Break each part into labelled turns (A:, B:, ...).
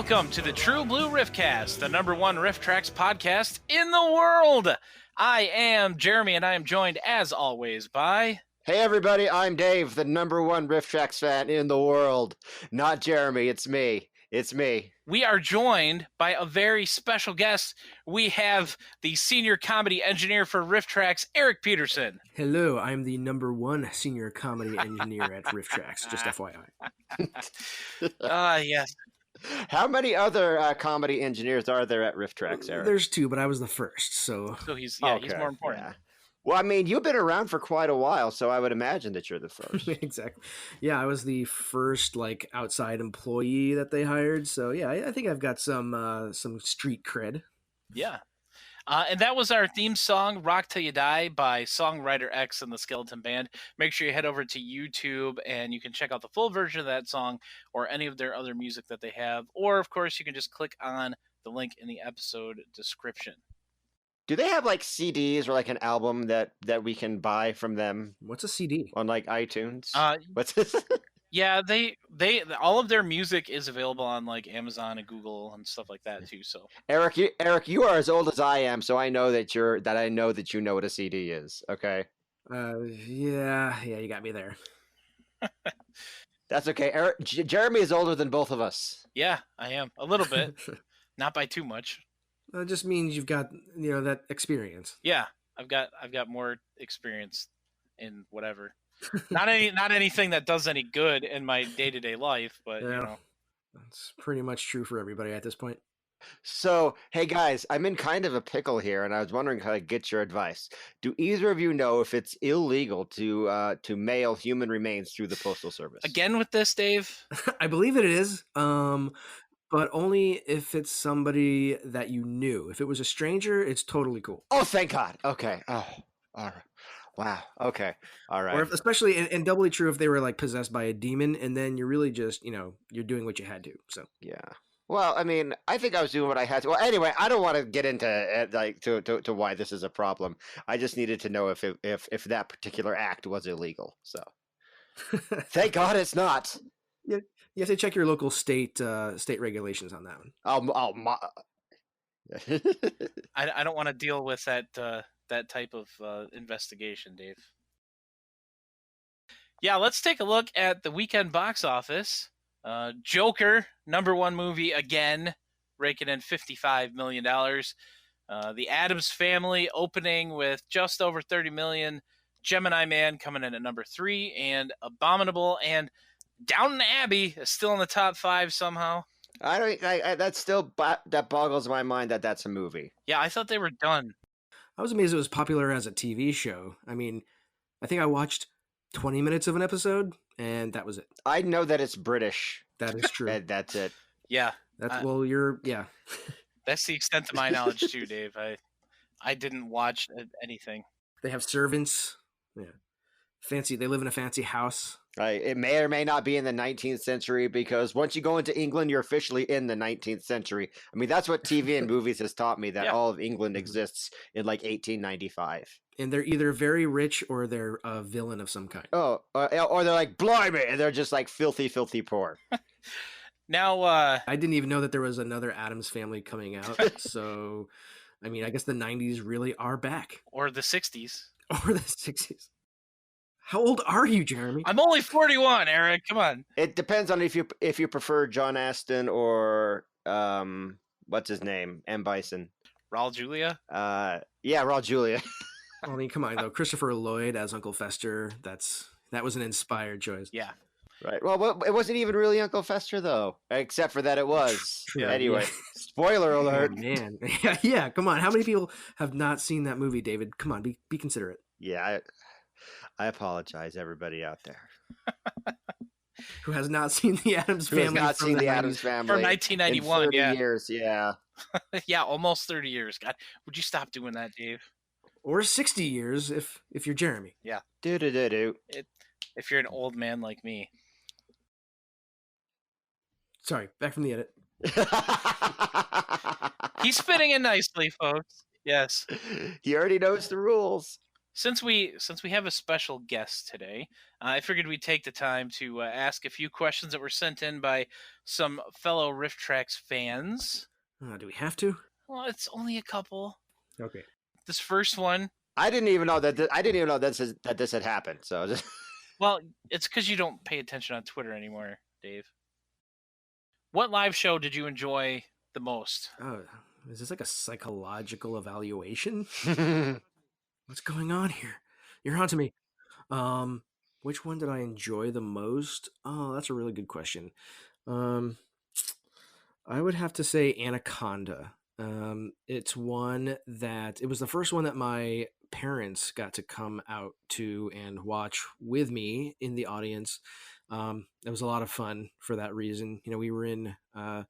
A: Welcome to the True Blue Riffcast, the #1 RiffTrax podcast in the world. I am Jeremy, and I am joined, as always, by...
B: Hey everybody, I'm Dave, the #1 RiffTrax fan in the world. Not Jeremy, it's me. It's me.
A: We are joined by a very special guest. We have the senior comedy engineer for RiffTrax, Erik Peterson.
C: Hello, I'm the #1 senior comedy engineer at RiffTrax, just FYI.
A: Yes.
B: How many other comedy engineers are there at RiffTrax, Erik?
C: There's 2, but I was the first,
A: So he's more important.
B: Yeah. Well, I mean, you've been around for quite a while, so I would imagine that you're the first.
C: Exactly. Yeah, I was the first outside employee that they hired. So yeah, I think I've got some street cred.
A: Yeah. And that was our theme song, Rock Till You Die, by Songwriter X and the Skeleton Band. Make sure you head over to YouTube and you can check out the full version of that song or any of their other music that they have. Or, of course, you can just click on the link in the episode description.
B: Do they have CDs or an album that we can buy from them?
C: What's a CD?
B: On iTunes? What's this?
A: Yeah, they all of their music is available on Amazon and Google and stuff like that too. So
B: Erik, you are as old as I am, so I know that I know that you know what a CD is. Okay.
C: Yeah, you got me there.
B: That's okay. Jeremy is older than both of us.
A: Yeah, I am a little bit, not by too much.
C: That just means you've got that experience.
A: Yeah, I've got more experience in whatever. Not anything that does any good in my day-to-day life, but
C: that's pretty much true for everybody at this point.
B: So, hey guys, I'm in kind of a pickle here, and I was wondering how to get your advice. Do either of you know if it's illegal to mail human remains through the Postal Service?
A: Again with this, Dave?
C: I believe it is, but only if it's somebody that you knew. If it was a stranger, it's totally cool.
B: Oh, thank God. Okay. Oh, all right. Wow. Okay. All right.
C: Or especially, and doubly true if they were possessed by a demon, and then you're really just, you're doing what you had to. So
B: yeah. Well, I mean, I think I was doing what I had to. Well, anyway, I don't want to get into to why this is a problem. I just needed to know if that particular act was illegal. So, thank God it's not.
C: You have to check your local state regulations on that one.
A: I don't want to deal with that type of investigation, Dave. Yeah, let's take a look at the weekend box office. Joker, #1 movie again, raking in $55 million. The Addams Family opening with just over $30 million. Gemini Man coming in at #3, and Abominable and Downton Abbey is still in the top 5 somehow.
B: That's still that boggles my mind that that's a movie.
A: Yeah, I thought they were done.
C: I was amazed it was popular as a TV show. I mean, I think I watched 20 minutes of an episode, and that was it.
B: I know that it's British.
C: That is true.
B: And that's it.
A: Yeah.
C: That's
A: That's the extent of my knowledge too, Dave. I didn't watch anything.
C: They have servants. Yeah. Fancy. They live in a fancy house.
B: Right. It may or may not be in the 19th century because once you go into England, you're officially in the 19th century. I mean, that's what TV and movies has taught me, that all of England exists in 1895.
C: And they're either very rich or they're a villain of some kind.
B: Oh, or they're blimey, and they're just filthy, filthy poor.
A: Now,
C: I didn't even know that there was another Addams Family coming out. So, I mean, I guess the 90s really are back.
A: Or the 60s.
C: Or the 60s. How old are you, Jeremy?
A: I'm only 41, Erik. Come on.
B: It depends on if you prefer John Aston or what's his name? M. Bison.
A: Raul Julia?
B: Yeah, Raul Julia.
C: I mean, come on though. Christopher Lloyd as Uncle Fester. That was an inspired choice.
A: Yeah.
B: Right. Well, it wasn't even really Uncle Fester though, except for that it was.
C: True.
B: Anyway,
C: Yeah.
B: Spoiler alert.
C: Oh, man. Yeah. Come on. How many people have not seen that movie, David? Come on. Be considerate.
B: Yeah. I apologize, everybody out there
C: who has not seen the Addams Family.
B: Who has not seen the Addams Family
A: from 1991?
B: In 30 years, yeah.
A: Yeah, almost 30 years. God, would you stop doing that, Dave?
C: Or 60 years if you're Jeremy.
A: Yeah.
B: Do.
A: If you're an old man like me.
C: Sorry, back from the edit.
A: He's fitting in nicely, folks. Yes.
B: He already knows the rules.
A: Since we have a special guest today, I figured we'd take the time to ask a few questions that were sent in by some fellow RiffTrax fans.
C: Do we have to?
A: Well, it's only a couple.
C: Okay.
A: This first one,
B: I didn't even know that. I didn't even know that this had happened. So just
A: well, it's because you don't pay attention on Twitter anymore, Dave. What live show did you enjoy the most?
C: Oh, is this like a psychological evaluation? What's going on here? You're haunting me. Which one did I enjoy the most? Oh, that's a really good question. I would have to say Anaconda. It's one that it was the first one that my parents got to come out to and watch with me in the audience. It was a lot of fun for that reason. You know, we were in was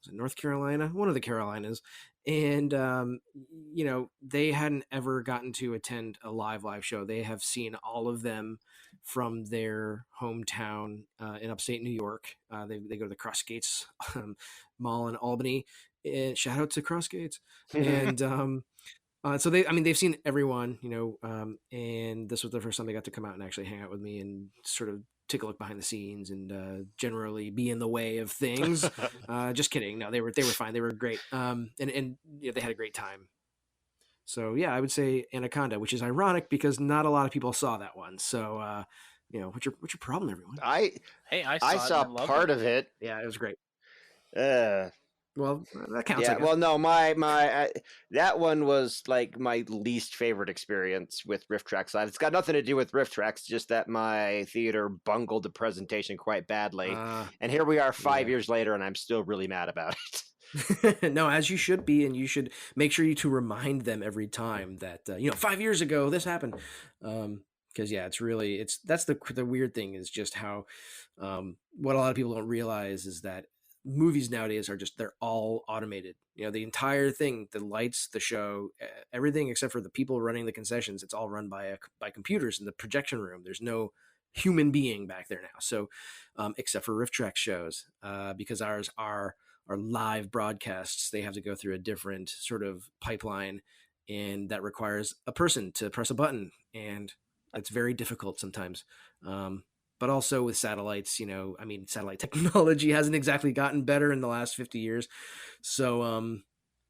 C: it North Carolina, one of the Carolinas, and you know, they hadn't ever gotten to attend a live show. They have seen all of them from their hometown in upstate New York. They go to the Crossgates Mall in Albany. And shout out to Crossgates. And so they've seen everyone, you know, and this was the first time they got to come out and actually hang out with me and sort of take a look behind the scenes and generally be in the way of things. Just kidding. No, they were fine. They were great. And you know, they had a great time. So yeah, I would say Anaconda, which is ironic because not a lot of people saw that one. So you know, what's your problem, everyone?
B: I saw part of it.
C: Yeah, it was great.
B: Uh,
C: Well, that counts.
B: Yeah, well, no, my that one was like my least favorite experience with RiffTrax Live. It's got nothing to do with RiffTrax, just that my theater bungled the presentation quite badly. And here we are 5 years later, and I'm still really mad about it.
C: No, as you should be, and you should make sure to remind them every time that you know 5 years ago this happened. Because yeah, that's the weird thing is just how what a lot of people don't realize is that movies nowadays are they're all automated. You know, the entire thing, the lights, the show, everything except for the people running the concessions, it's all run by computers in the projection room. There's no human being back there now. So except for RiffTrax shows, because ours are live broadcasts, they have to go through a different sort of pipeline, and that requires a person to press a button, and it's very difficult sometimes. But also with satellites, you know, I mean, satellite technology hasn't exactly gotten better in the last 50 years. So,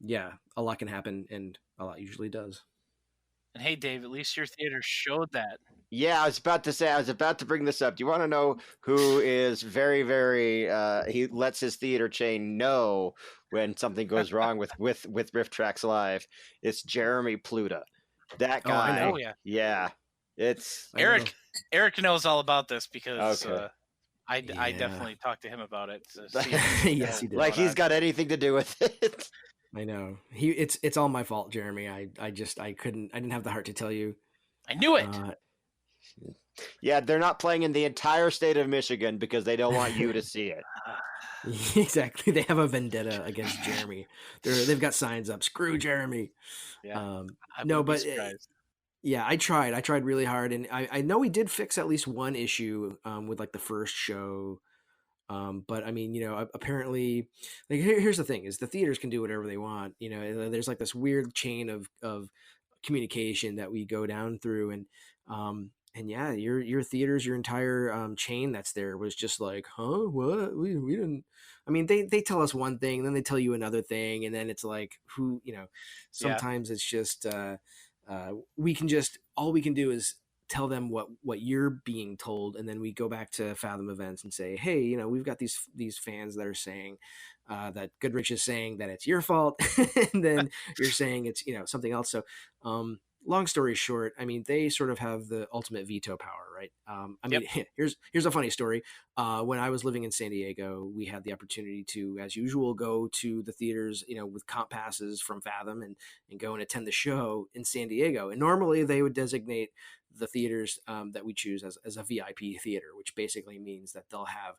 C: yeah, a lot can happen, and a lot usually does.
A: And hey, Dave, at least your theater showed that.
B: Yeah, I was about to bring this up. Do you want to know who is very, very, he lets his theater chain know when something goes wrong with RiffTrax Live? It's Jeremy Pluta. That guy.
C: I know.
B: Yeah. It's
A: Eric. Eric knows all about this because I definitely talked to him about it.
C: Yes, he did.
B: Like he's got anything to do with it.
C: I know. It's all my fault, Jeremy. I didn't have the heart to tell you.
A: I knew it.
B: Yeah, they're not playing in the entire state of Michigan because they don't want you to see it.
C: Exactly. They have a vendetta against Jeremy. They've got signs up. Screw Jeremy.
A: Yeah.
C: No, but yeah, I tried really hard, and I know we did fix at least one issue with like the first show. But I mean, you know, apparently, like here's the thing: is the theaters can do whatever they want. You know, there's like this weird chain of communication that we go down through, and yeah, your theaters, your entire chain that's there was just like, huh, what? We didn't. I mean, they tell us one thing, then they tell you another thing, and then it's like, who, you know, sometimes it's just all we can do is tell them what you're being told, and then we go back to Fathom Events and say, hey, you know, we've got these fans that are saying that Goodrich is saying that it's your fault, and then you're saying it's, you know, something else. So long story short, I mean, they sort of have the ultimate veto power, right? I mean, here's a funny story. When I was living in San Diego, we had the opportunity to, as usual, go to the theaters, you know, with comp passes from Fathom and go and attend the show in San Diego. And normally they would designate the theaters that we choose as a VIP theater, which basically means that they'll have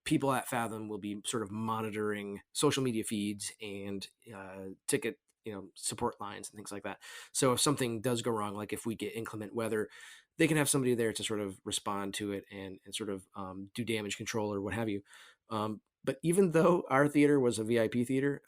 C: people at Fathom will be sort of monitoring social media feeds and ticket, you know, support lines and things like that. So if something does go wrong, like if we get inclement weather, they can have somebody there to sort of respond to it and sort of do damage control or what have you. But even though our theater was a VIP theater,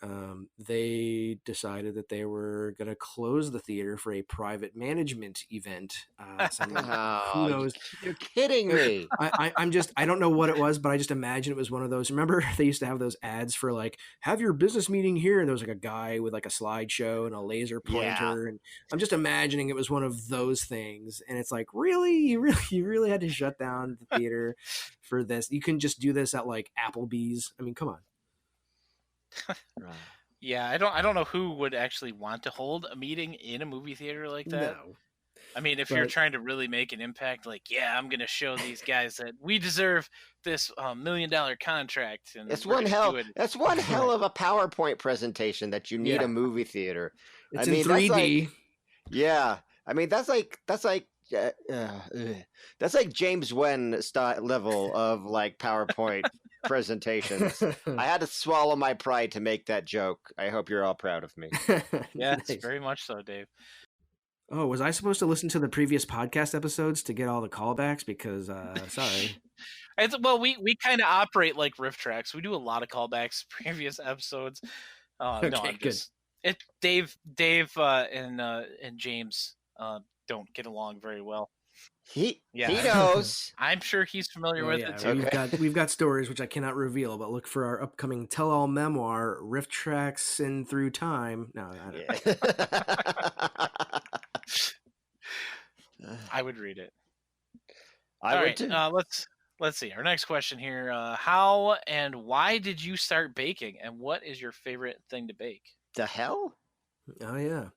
C: they decided that they were going to close the theater for a private management event. Who
B: Oh,
C: knows?
B: you're kidding me.
C: I don't know what it was, but I just imagine it was one of those. Remember, they used to have those ads for like, have your business meeting here. And there was like a guy with like a slideshow and a laser pointer.
B: Yeah.
C: And I'm just imagining it was one of those things. And it's like, really, you really had to shut down the theater for this. You couldn't just do this at like Applebee's. I mean, come on.
A: Yeah, I don't know who would actually want to hold a meeting in a movie theater like that.
C: No.
A: I mean, if you're trying to really make an impact, like, yeah, I'm going to show these guys that we deserve this $1 million contract. And
B: That's one hell of a PowerPoint presentation that you need a movie theater.
C: It's in 3D.
B: That's like James Wen style level of like PowerPoint presentations. I had to swallow my pride to make that joke. I hope you're all proud of me.
A: Yes, nice. Very much so, Dave.
C: Oh, was I supposed to listen to the previous podcast episodes to get all the callbacks? Because, sorry.
A: Well, we kind of operate like RiffTrax. We do a lot of callbacks, previous episodes.
C: Okay,
A: no, I'm
C: good.
A: Dave, and James don't get along very well.
B: He knows.
A: I'm sure he's familiar with it too.
C: We've got stories which I cannot reveal, but look for our upcoming tell-all memoir, RiffTrax in Through Time. No, I don't know.
A: I would read it.
B: I would too.
A: Let's see. Our next question here: how and why did you start baking, and what is your favorite thing to bake?
B: The hell?
C: Oh yeah.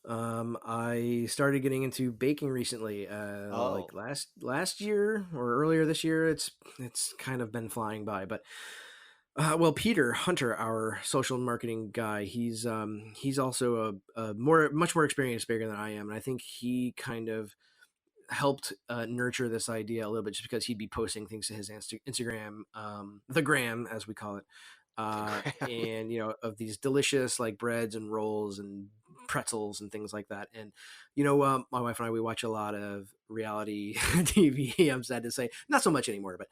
C: I started getting into baking recently. Like last year or earlier this year. It's kind of been flying by, but. Well, Peter Hunter, our social marketing guy, he's also a much more experienced baker than I am, and I think he kind of helped nurture this idea a little bit, just because he'd be posting things to his Instagram, the gram as we call it, and of these delicious like breads and rolls and pretzels and things like that. And my wife and I, we watch a lot of reality TV. I'm sad to say, not so much anymore, but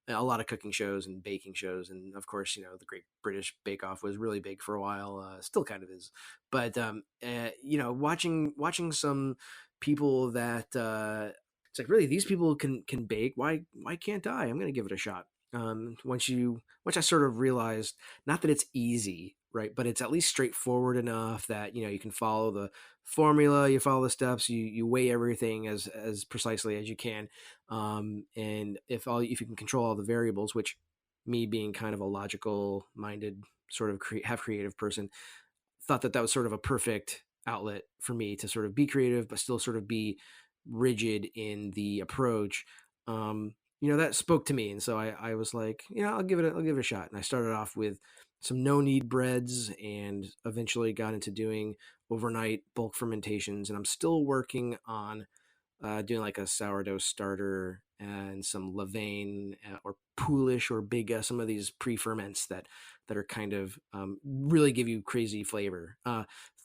C: a lot of cooking shows and baking shows. And of course, the Great British Bake Off was really big for a while, still kind of is. But watching some people that it's like, really, these people can bake. Why can't I? I'm going to give it a shot. Once I sort of realized, not that it's easy, right, but it's at least straightforward enough that you can follow the formula, you follow the steps, you weigh everything as precisely as you can, and if you can control all the variables, which me being kind of a logical minded sort of creative person, thought that was sort of a perfect outlet for me to sort of be creative but still sort of be rigid in the approach. That spoke to me. And so I was like, I'll give it a shot. And I started off with some no-knead breads and eventually got into doing overnight bulk fermentations. And I'm still working on doing like a sourdough starter and some levain or poolish or big, some of these pre-ferments that are kind of really give you crazy flavor.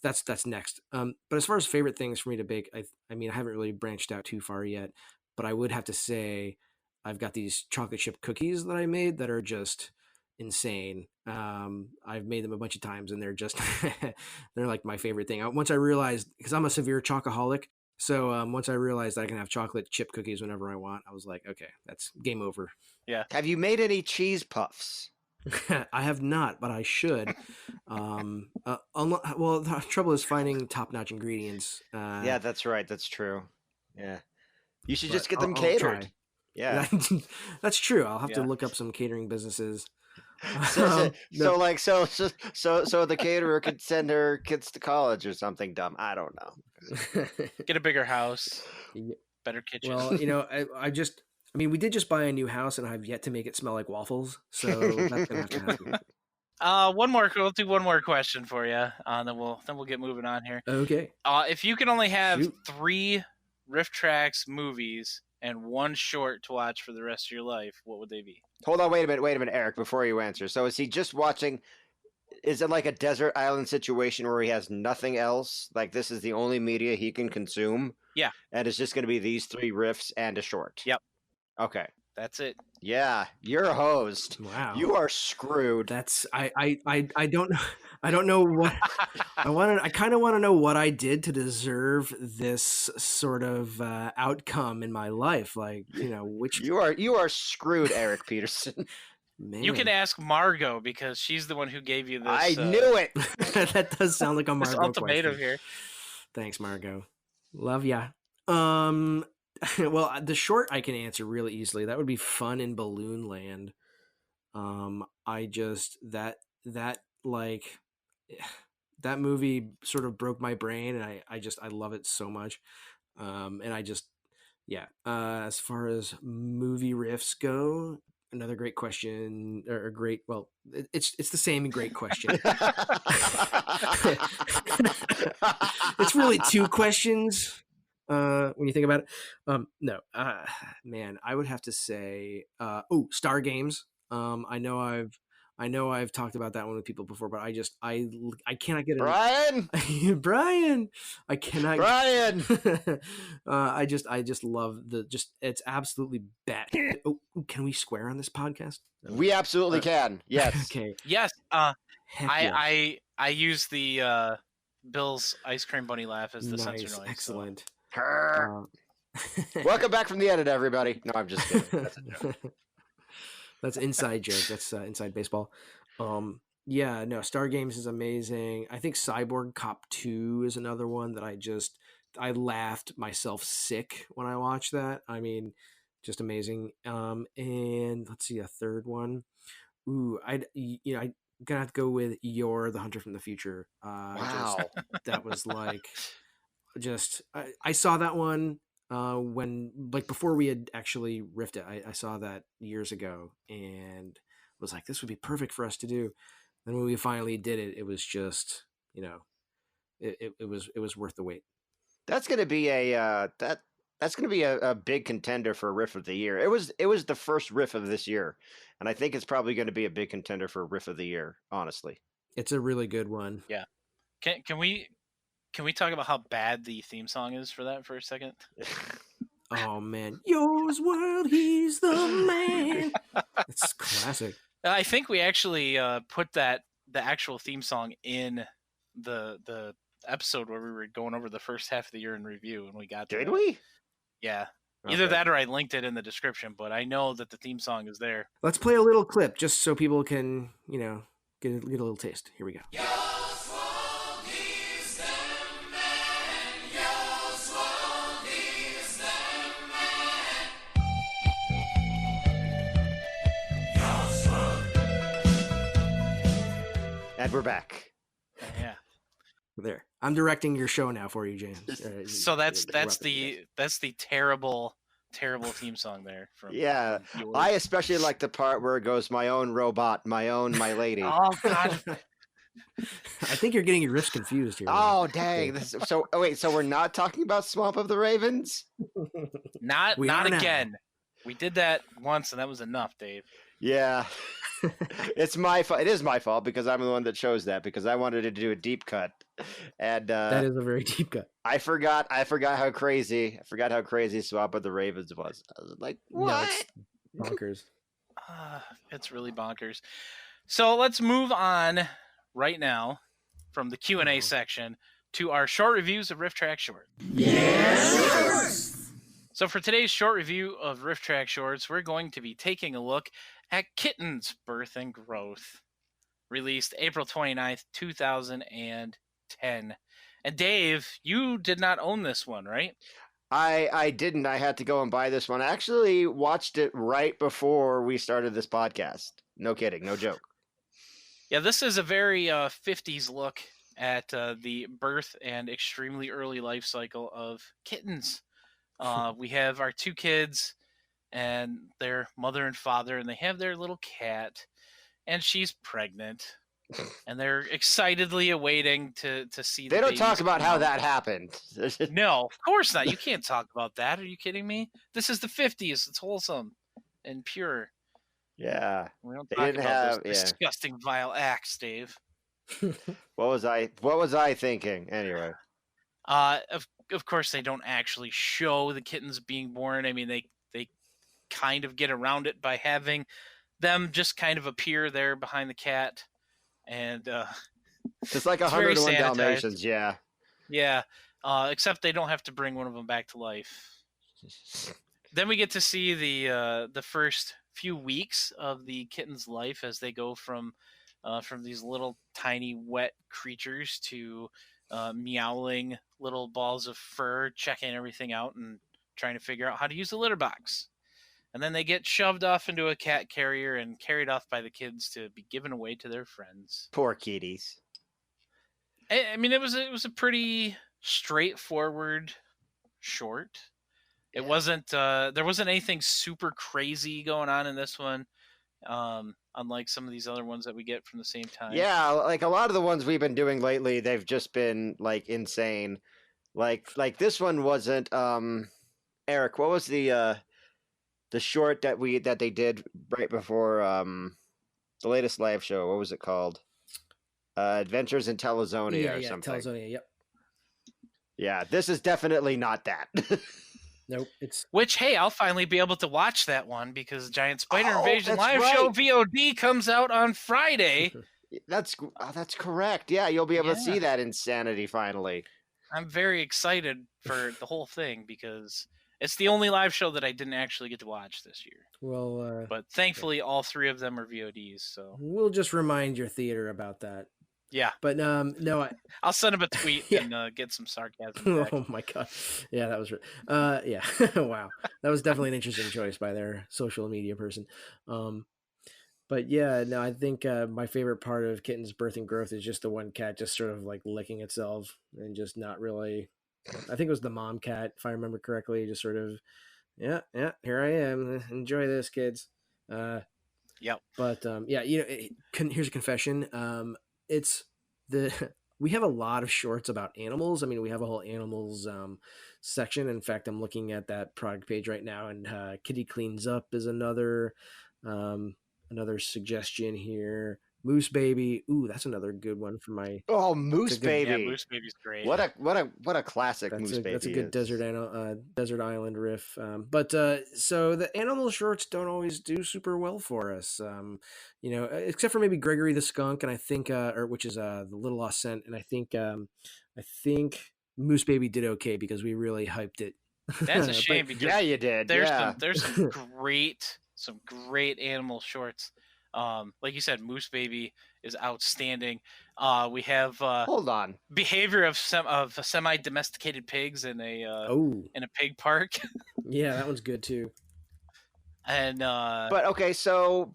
C: That's next. But as far as favorite things for me to bake, I mean, I haven't really branched out too far yet, but I would have to say I've got these chocolate chip cookies that I made that are just insane. I've made them a bunch of times and they're just, they're like my favorite thing. Once I realized, because I'm a severe chocoholic, so once I realized I can have chocolate chip cookies whenever I want, I was like, okay, that's game over.
A: Yeah.
B: Have you made any cheese puffs?
C: I have not, but I should. Well, the trouble is finding top-notch ingredients.
B: Yeah, that's right. That's true. Yeah. You should just get them catered. Yeah,
C: that's true. I'll have to look up some catering businesses.
B: So the caterer could send her kids to college or something dumb. I don't know.
A: Get a bigger house, better kitchen.
C: Well, I mean, we did just buy a new house, and I've yet to make it smell like waffles. So that's gonna have to happen.
A: We'll do one more question for you, then we'll get moving on here.
C: Okay.
A: If you can only have 3 RiffTrax movies and 1 short to watch for the rest of your life, what would they be?
B: Hold on, wait a minute, Eric, before you answer. So is he just watching, is it like a desert island situation where he has nothing else? Like this is the only media he can consume?
A: Yeah.
B: And it's just going to be these 3 riffs and a short?
A: Yep.
B: Okay.
A: That's it.
B: Yeah, you're hosed.
C: Wow.
B: You are screwed.
C: That's I don't I don't know what I kind of want to know what I did to deserve this sort of outcome in my life. Like, which
B: You are screwed, Erik Peterson.
C: man.
A: You can ask Margot because she's the one who gave you this.
B: I knew it.
C: That does sound like a
A: This
C: Margot
A: ultimatum
C: question.
A: here.
C: Thanks, Margot. Love ya. Well, the short I can answer really easily. That would be Fun in Balloon Land. I just that like that movie sort of broke my brain, and I love it so much. And I just as far as movie riffs go, another great question, or a great, well, it's the same great question. It's really two questions when you think about it. No, man, I would have to say, Star Games. I know I've talked about that one with people before, but I cannot get it. Brian, I cannot.
B: Brian.
C: I just love it's absolutely bad. Oh, can we swear on this podcast?
B: We absolutely can. Yes.
C: Okay.
A: Yes.
C: Heck
A: I use the Bill's ice cream bunny laugh as the
C: nice,
A: censor noise.
C: excellent.
B: Welcome back from the edit, everybody. No, I'm just kidding. That's a joke.
C: That's inside joke. That's inside baseball. Yeah, no, Star Games is amazing. I think Cyborg Cop 2 is another one that I laughed myself sick when I watched that. I mean, just amazing. And let's see, a third one. Ooh, I'm gonna have to go with You're the Hunter from the Future.
B: Wow.
C: That was like, I saw that one when, like, before we had actually riffed it. I saw that years ago and was like, this would be perfect for us to do. And when we finally did it, it was just, it was worth the wait.
B: That's gonna be that's gonna be a big contender for Riff of the Year. It was the first Riff of this year, and I think it's probably going to be a big contender for Riff of the Year. Honestly,
C: it's a really good one.
A: Yeah. Can we talk about how bad the theme song is for that for a second?
C: Oh man, yours world, he's the man. It's classic.
A: I think we actually put the actual theme song in the episode where we were going over the first half of the year in review, and we got to
B: did
A: that.
B: we?
A: Yeah. Either that or I linked it in the description, but I know that the theme song is there.
C: Let's play a little clip just so people can, get a little taste. Here we go.
B: And we're back.
A: Yeah.
C: There. I'm directing your show now for you, James.
A: So that's the terrible theme song there.
B: Yeah.
A: from yours.
B: I especially like the part where it goes, my own robot, my lady.
A: Oh God.
C: I think you're getting your riffs confused here.
B: Oh dang! So we're not talking about Swamp of the Ravens?
A: Not
C: We are now.
B: Oh,
A: again. We did that once, and that was enough, Dave.
B: Yeah. It's my fault. It is my fault because I'm the one that chose that because I wanted to do a deep cut, and
C: That is a very deep cut.
B: I forgot how crazy Swamp of the Ravens was. I was like, what?
C: No, it's bonkers.
A: It's really bonkers. So let's move on right now from the Q&A section to our short reviews of RiffTrax shorts.
C: Yes.
A: So for today's short review of RiffTrax shorts, we're going to be taking a look at Kittens, Birth and Growth, released April 29th, 2010. And Dave, you did not own this one, right?
B: I didn't. I had to go and buy this one. I actually watched it right before we started this podcast. No kidding. No joke.
A: Yeah, this is a very 50s look at the birth and extremely early life cycle of kittens. We have our two kids and their mother and father, and they have their little cat, and she's pregnant. And they're excitedly awaiting to see the
B: They don't
A: babies
B: talk about
A: come
B: how
A: out.
B: that happened.
A: No, of course not. You can't talk about that. Are you kidding me? This is the 50s. It's wholesome and pure.
B: Yeah.
A: We don't
B: They
A: talk
B: didn't
A: about
B: have-
A: those
B: yeah.
A: disgusting, vile acts, Dave.
B: What was I thinking? Anyway.
A: Of course, they don't actually show the kittens being born. I mean, they kind of get around it by having them just kind of appear there behind the cat, and
B: Just like
A: it's very
B: 101
A: sanitized.
B: Dalmatians, yeah.
A: Yeah, except they don't have to bring one of them back to life. Then we get to see the first few weeks of the kitten's life as they go from these little tiny wet creatures to meowling little balls of fur, checking everything out and trying to figure out how to use the litter box. And then they get shoved off into a cat carrier and carried off by the kids to be given away to their friends.
B: Poor kitties.
A: I mean, it was a pretty straightforward short. It wasn't there wasn't anything super crazy going on in this one, unlike some of these other ones that we get from the same time.
B: Yeah, like a lot of the ones we've been doing lately, they've just been like insane. Like this one wasn't. Eric, what was the short that they did right before the latest live show? What was it called? Adventures in Telezonia or something.
C: Telezonia, yep.
B: Yeah, this is definitely not that.
C: Nope, it's
A: Which, hey, I'll finally be able to watch that one because Giant Spider
B: Oh,
A: Invasion
B: that's
A: Live
B: right.
A: Show VOD comes out on Friday.
B: That's correct. Yeah, you'll be able to
A: Yeah.
B: see that insanity finally.
A: I'm very excited for the whole thing because it's the only live show that I didn't actually get to watch this year.
C: well.
A: But thankfully, all three of them are VODs. So
C: We'll just remind your theater about that.
A: yeah,
C: But no,
A: I'll send him a tweet
C: Yeah.
A: and get some sarcasm back.
C: oh my god, yeah, that was yeah, wow, that was definitely an interesting choice by their social media person. But yeah, no, I think my favorite part of Kitten's birth and growth is just the one cat just sort of like licking itself and just not really. I think it was the mom cat, if I remember correctly, just sort of, yeah, here I am, enjoy this, kids.
A: Yep.
C: But yeah, here's a confession. It's we have a lot of shorts about animals. I mean, we have a whole animals section. In fact, I'm looking at that product page right now, and Kitty Cleans Up is another suggestion here. Moose Baby, ooh, that's another good one for my.
B: Oh, Moose
C: good-
B: Baby!
A: Yeah, Moose Baby's great.
B: What a classic Moose Baby!
C: That's a good
B: is.
C: desert island riff. But so the animal shorts don't always do super well for us. Except for maybe Gregory the Skunk, and I think, which is the Little Lost Scent, and I think Moose Baby did okay because we really hyped it.
A: That's a shame because
B: Yeah, you did.
A: there's
B: yeah.
A: some great animal shorts. Like you said, Moose Baby is outstanding. We have
B: Hold on.
A: behavior of semi-domesticated pigs in a pig park,
C: Yeah, that one's good too.
A: and
B: But okay, so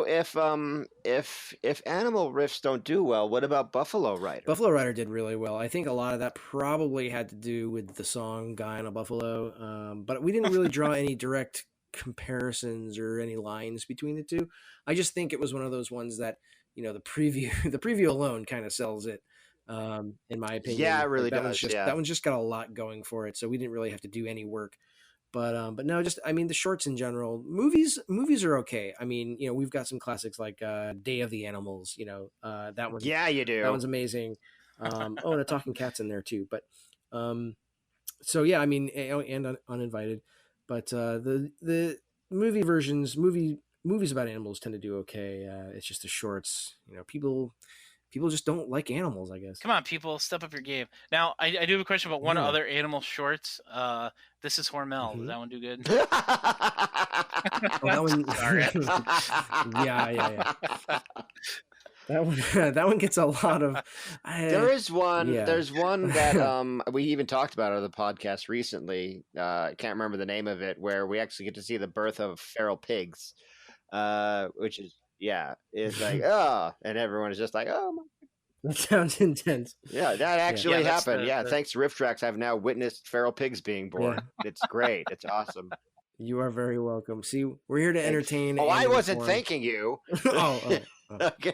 B: if animal riffs don't do well, what about Buffalo Rider?
C: Buffalo Rider did really well. I think a lot of that probably had to do with the song "Guy on a Buffalo," but we didn't really draw any direct comparisons or any lines between the two. I just think it was one of those ones that the preview alone kind of sells it, in my opinion.
B: Yeah, it really
C: that
B: does.
C: That one's just got a lot going for it, so we didn't really have to do any work. But no, just I mean the shorts in general. Movies are okay. I mean, we've got some classics like Day of the Animals. That one.
B: Yeah, you do.
C: That one's amazing. And a talking cat's in there too. But so yeah, I mean, and Uninvited. But the movie versions, movies about animals tend to do okay. It's just the shorts. People just don't like animals, I guess.
A: come on, people, step up your game. Now, I do have a question about one
C: Yeah.
A: other animal shorts. This is Hormel. Does that one do good?
C: Oh, that one.
A: Sorry.
C: yeah. That one gets a lot of.
B: There is one.
C: Yeah.
B: There's one that we even talked about on the podcast recently. I can't remember the name of it, where we actually get to see the birth of feral pigs, which is it's like and everyone is just like, oh my.
C: That sounds intense.
B: Yeah, that actually
A: that's
B: happened.
A: the-
B: Thanks to RiffTrax, I've now witnessed feral pigs being born. It's great. It's awesome.
C: You are very welcome. See, we're here to entertain.
B: Oh, I
C: and
B: wasn't
C: inform.
B: thanking you.
C: oh.
B: Okay.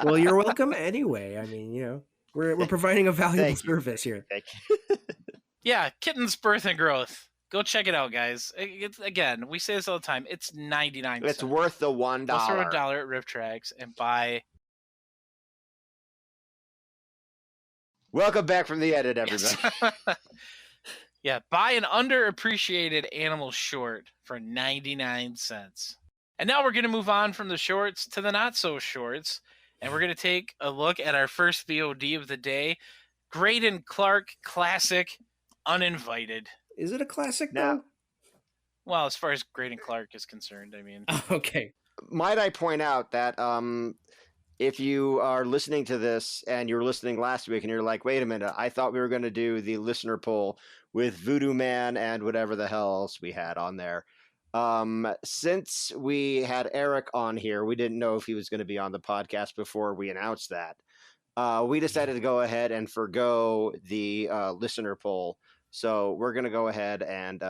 C: Well, you're welcome anyway. I mean, we're providing a valuable
B: Thank you.
C: service here.
B: Thank you.
A: Yeah, Kitten's Birth and Growth. Go check it out, guys. Again, we say this all the time. It's 99
B: It's
A: cents.
B: worth the $1.
A: Go throw $1 at RiffTrax and buy.
B: Welcome back from the edit, everybody.
A: Yes. Yeah, buy an underappreciated animal short for 99 cents. And now we're going to move on from the shorts to the not so shorts. And we're going to take a look at our first VOD of the day, Graydon Clark classic, Uninvited.
C: Is it a classic
B: Now-
C: though?
A: Well, as far as Graydon Clark is concerned, I mean,
C: Okay.
B: Might I point out that if you are listening to this and you were listening last week and you're like, wait a minute, I thought we were going to do the listener poll with Voodoo Man and whatever the hell else we had on there. Since we had Erik on here, we didn't know if he was going to be on the podcast before we announced that. We decided to go ahead and forgo the listener poll. So we're going to go ahead and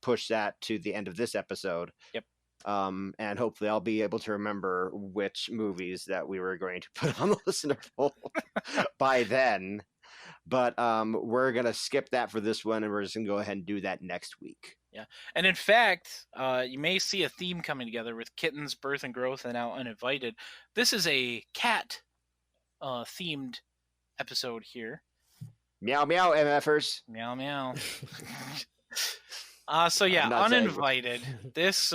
B: push that to the end of this episode.
A: Yep.
B: And hopefully I'll be able to remember which movies that we were going to put on the listener poll by then. But we're going to skip that for this one, and we're just going to go ahead and do that next week.
A: Yeah. And in fact, you may see a theme coming together with Kittens, Birth and Growth, and now Uninvited. This is a cat themed episode here.
B: Meow, meow, MFers.
A: Meow, meow. So yeah,
B: I'm not saying-
A: Uninvited. This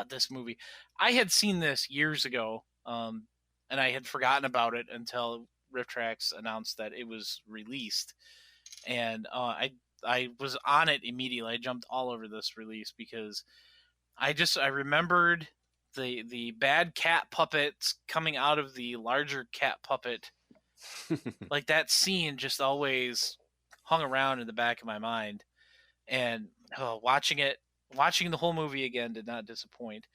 A: this movie. I had seen this years ago, and I had forgotten about it until RiffTrax announced that it was released, and I was on it immediately. I jumped all over this release because I remembered the bad cat puppets coming out of the larger cat puppet. Like that scene just always hung around in the back of my mind. And watching the whole movie again did not disappoint.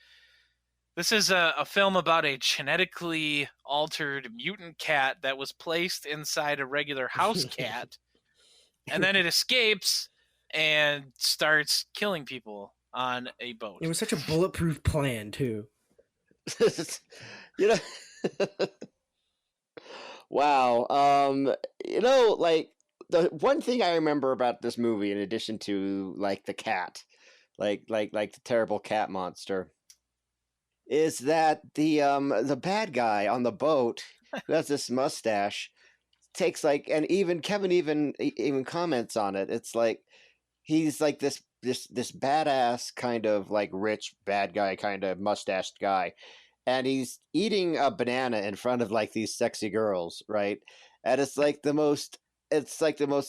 A: This is a film about a genetically altered mutant cat that was placed inside a regular house cat, and then it escapes and starts killing people on a boat.
C: It was such a bulletproof plan too.
B: you know, wow. Like the one thing I remember about this movie, in addition to like the cat, like the terrible cat monster, is that the bad guy on the boat who has this mustache takes like, and even Kevin even comments on it. It's like he's like this badass kind of like rich bad guy kind of mustached guy, and he's eating a banana in front of like these sexy girls, right? And it's like the most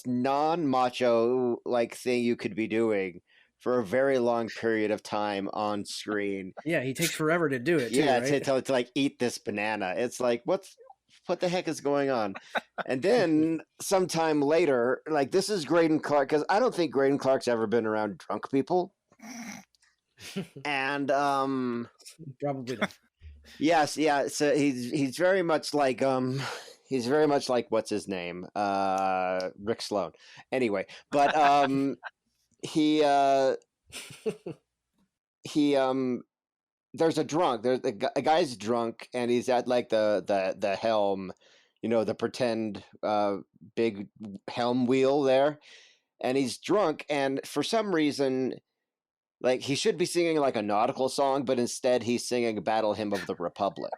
B: non-macho like thing you could be doing for a very long period of time on screen.
C: Yeah, he takes forever to do it too,
B: Yeah,
C: right?
B: to like eat this banana. It's like what the heck is going on? And then sometime later, like this is Graydon Clark, because I don't think Graydon Clark's ever been around drunk people. And
C: Probably not.
B: yes, yeah. So he's very much like what's his name? Rick Sloan. Anyway, but he there's a drunk. There's a guy's drunk, and he's at like the helm, the pretend big helm wheel there, and he's drunk, and for some reason, like he should be singing like a nautical song, but instead he's singing "Battle Hymn of the Republic."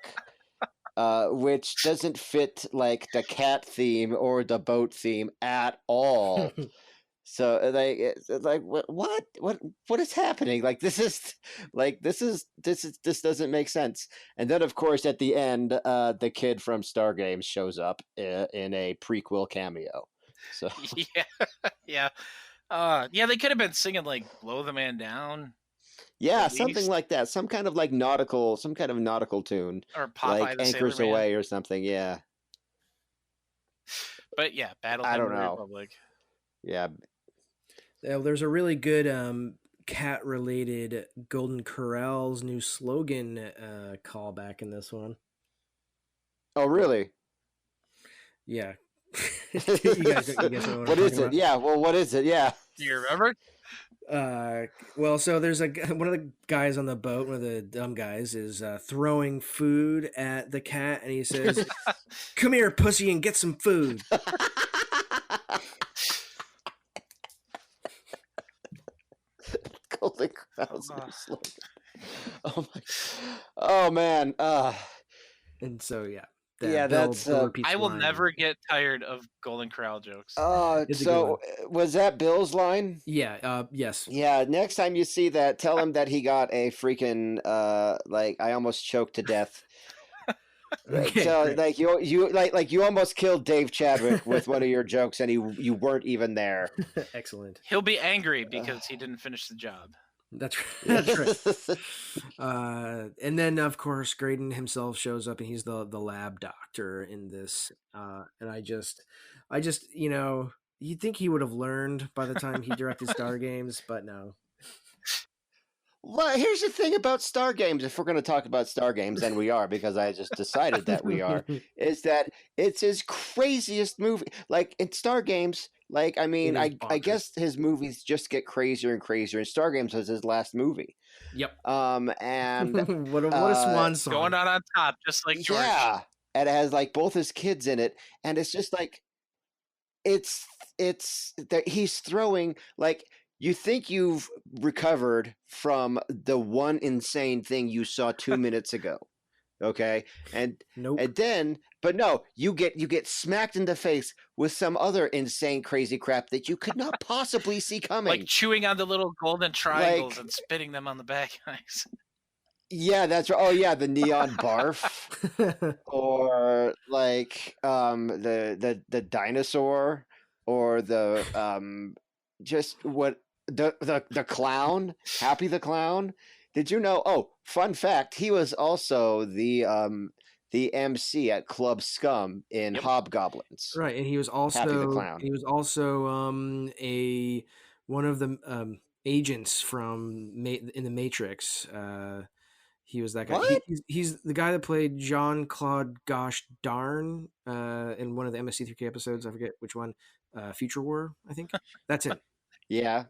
B: Which doesn't fit like the cat theme or the boat theme at all. So like it's like what is happening? Like this doesn't make sense. And then of course at the end, the kid from Star Games shows up in a prequel cameo. So
A: yeah. They could have been singing like "Blow the Man Down."
B: yeah,
A: At
B: something
A: least.
B: like that. Some kind of nautical tune,
A: Or Popeye
B: like
A: the
B: Anchors
A: Sailor Man.
B: Away or something. Yeah,
A: But yeah, Battle
B: I
A: Hymn
B: don't
A: of the
B: know.
A: Republic.
B: yeah.
C: There's a really good cat related Golden Corral's new slogan callback in this one.
B: Oh, really?
C: Yeah. you guys know what I'm
B: What is
C: talking
B: it?
C: about?
B: Yeah. Well, what is it? Yeah.
A: Do you remember?
C: Well, so there's one of the guys on the boat, one of the dumb guys, is throwing food at the cat, and he says, "Come here, pussy, and get some food."
B: Golden Corral's new slogan. Oh my. Oh man.
C: And so yeah, that
B: Yeah,
C: Bill
B: that's,
C: repeats
A: I will
C: line.
A: never get tired of Golden Corral jokes.
C: It's a good one.
B: Was that Bill's line?
C: Yeah. Yes.
B: Yeah, next time you see that, tell him that he got a freaking like I almost choked to death.
C: Okay.
B: So
C: Great.
B: like you almost killed Dave Chadwick with one of your jokes, and you weren't even there.
C: Excellent.
A: He'll be angry because he didn't finish the job.
C: That's right. And then of course Graydon himself shows up, and he's the lab doctor in this. And I just you'd think he would have learned by the time he directed Star Games, but no.
B: Well, here's the thing about Star Games. If we're going to talk about Star Games, and we are, because I just decided that we are, is that it's his craziest movie. Like in Star Games, like I mean,
C: It is
B: I
C: bonkers.
B: guess his movies just get crazier and crazier. And Star Games was his last movie.
C: Yep.
B: And
C: what a swan song.
A: Going out on top, just like George.
B: yeah, and it has like both his kids in it, and it's just like it's that he's throwing like. You think you've recovered from the one insane thing you saw 2 minutes ago, okay? And
C: Nope.
B: and then, but no, you get smacked in the face with some other insane, crazy crap that you could not possibly see coming.
A: Like chewing on the little golden triangles and spitting them on the bad guys.
B: Yeah, that's right. Oh yeah, the neon barf, or like the dinosaur, or the just what. The clown, Happy the Clown. Did you know? Oh, fun fact: he was also the MC at Club Scum in Hobgoblins.
C: Right, and he was also
B: Happy the Clown.
C: He was also a one of the agents from in the Matrix. He was that guy.
B: What?
C: He's the guy that played Jean-Claude Gosh Darn in one of the MST3K episodes. I forget which one. Future War, I think. That's it.
B: Yeah.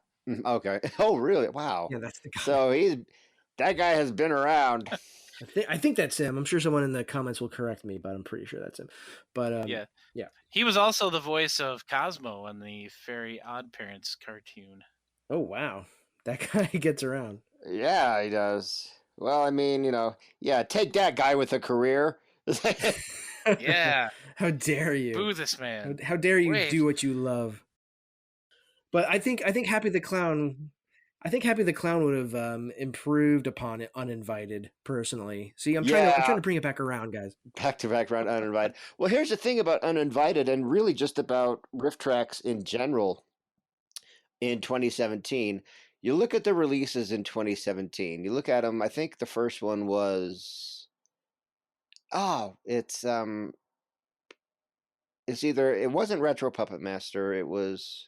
B: Okay. Oh, really? Wow.
C: Yeah, that's the guy.
B: So that guy has been around.
C: I think that's him. I'm sure someone in the comments will correct me, but I'm pretty sure that's him. But
A: yeah.
C: Yeah.
A: He was also the voice of Cosmo in the Fairy Odd Parents cartoon.
C: Oh wow, that guy gets around.
B: Yeah, he does. Well, I mean, yeah, take that guy with a career.
A: Yeah.
C: How dare you?
A: Boo this man.
C: How dare you do what you love? But I think Happy the Clown would have improved upon it Uninvited, personally. See, I'm trying to bring it back around, guys.
B: Back around Uninvited. Well, here's the thing about Uninvited, and really just about RiffTrax in general in 2017. You look at the releases in 2017. You look at them, I think the first one was it wasn't Retro Puppet Master, it was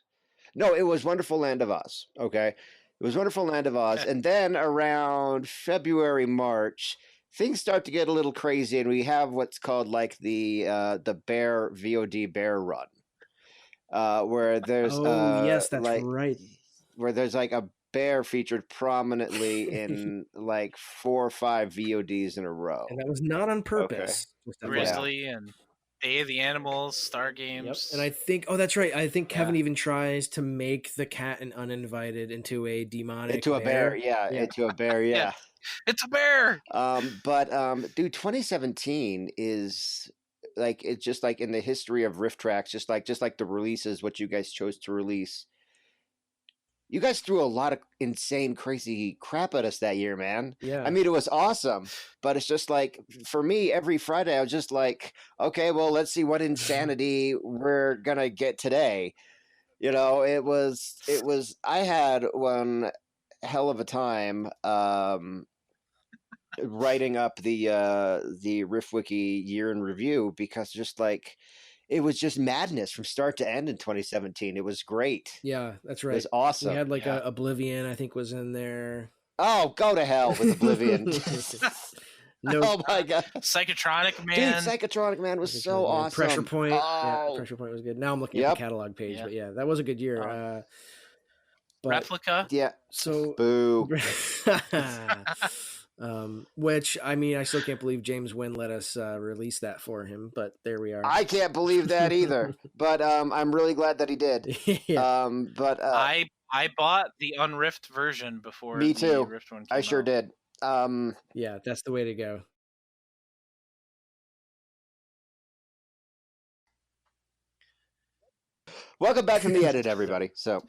B: Wonderful Land of Oz. Okay. It was Wonderful Land of Oz. And then around February, March, things start to get a little crazy, and we have what's called like the Bear VOD Bear Run. Where there's
C: yes, that's right.
B: Where there's like a bear featured prominently in like 4 or 5 VODs in a row.
C: And that was not on purpose.
A: Okay. Grizzly and Day of the Animals, Star Games.
C: Yep. And I think, that's right. I think Kevin even tries to make the cat and Uninvited into a demonic
B: into a bear. Yeah, into a bear. Yeah.
A: It's a bear.
B: But dude, 2017 is like, it's just like in the history of RiffTrax, just like the releases, what you guys chose to release. You guys threw a lot of insane, crazy crap at us that year, man.
C: Yeah.
B: I mean, it was awesome, but it's just like, for me, every Friday, I was just like, okay, well, let's see what insanity we're going to get today. It was, I had one hell of a time writing up the RiffWiki year in review, because just like, it was just madness from start to end in 2017. It was great.
C: Yeah, that's right.
B: It was awesome.
C: We had like Oblivion, I think, was in there.
B: Oh, go to hell with Oblivion.
C: No.
B: Oh my god.
A: Psychotronic Man.
B: Dude, Psychotronic Man was so awesome.
C: Pressure Point.
B: Oh.
C: Yeah, Pressure Point was good. Now I'm looking at the catalog page, but yeah, that was a good year.
A: Replica.
B: Yeah.
C: So
B: boo.
C: Which, I mean, I still can't believe James Wynn let us release that for him, but there we are.
B: I can't believe that either, but I'm really glad that he did.
C: Yeah.
B: But
A: I bought the unriffed version before.
B: Me too.
A: The riffed one came
B: I sure
A: out.
B: did.
C: Yeah, that's the way to go.
B: Welcome back from the edit, everybody. So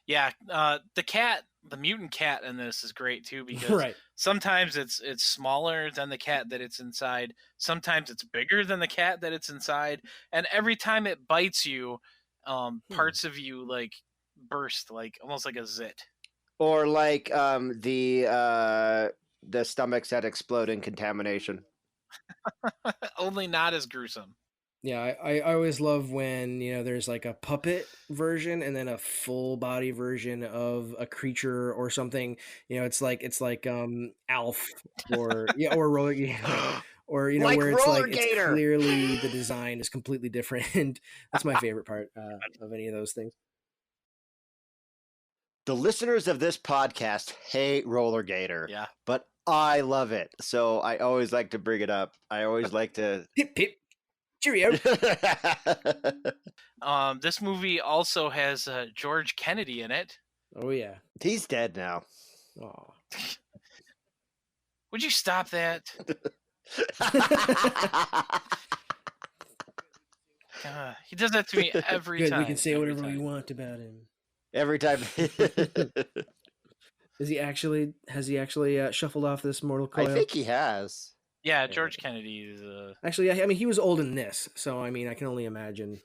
A: Yeah, the mutant cat in this is great too because
C: Right.
A: sometimes it's smaller than the cat that it's inside. Sometimes it's bigger than the cat that it's inside, and every time it bites you, parts of you like burst, like almost like a zit.
B: or like the stomachs that explode in contamination.
A: Only not as gruesome.
C: Yeah, I always love when, there's like a puppet version and then a full body version of a creature or something. It's like Alf or roller or
B: Like
C: where it's like
B: Roller
C: it's
B: Gator.
C: clearly the design is completely different, and that's my favorite part of any of those things.
B: The listeners of this podcast hate Roller Gator.
A: Yeah.
B: But I love it. So I always like to bring it up. I always like to
C: Hip hip. Cheerio.
A: This movie also has George Kennedy in it.
C: Oh yeah.
B: He's dead now.
C: Oh.
A: Would you stop that? He does that to me every
C: Good,
A: time.
C: we can say
A: every
C: whatever we
A: time.
C: want about him.
B: Every time.
C: Has he actually shuffled off this mortal coil?
B: I think he has.
A: Yeah, George Kennedy is.
C: Actually, I mean, he was old in this, so I mean, I can only imagine.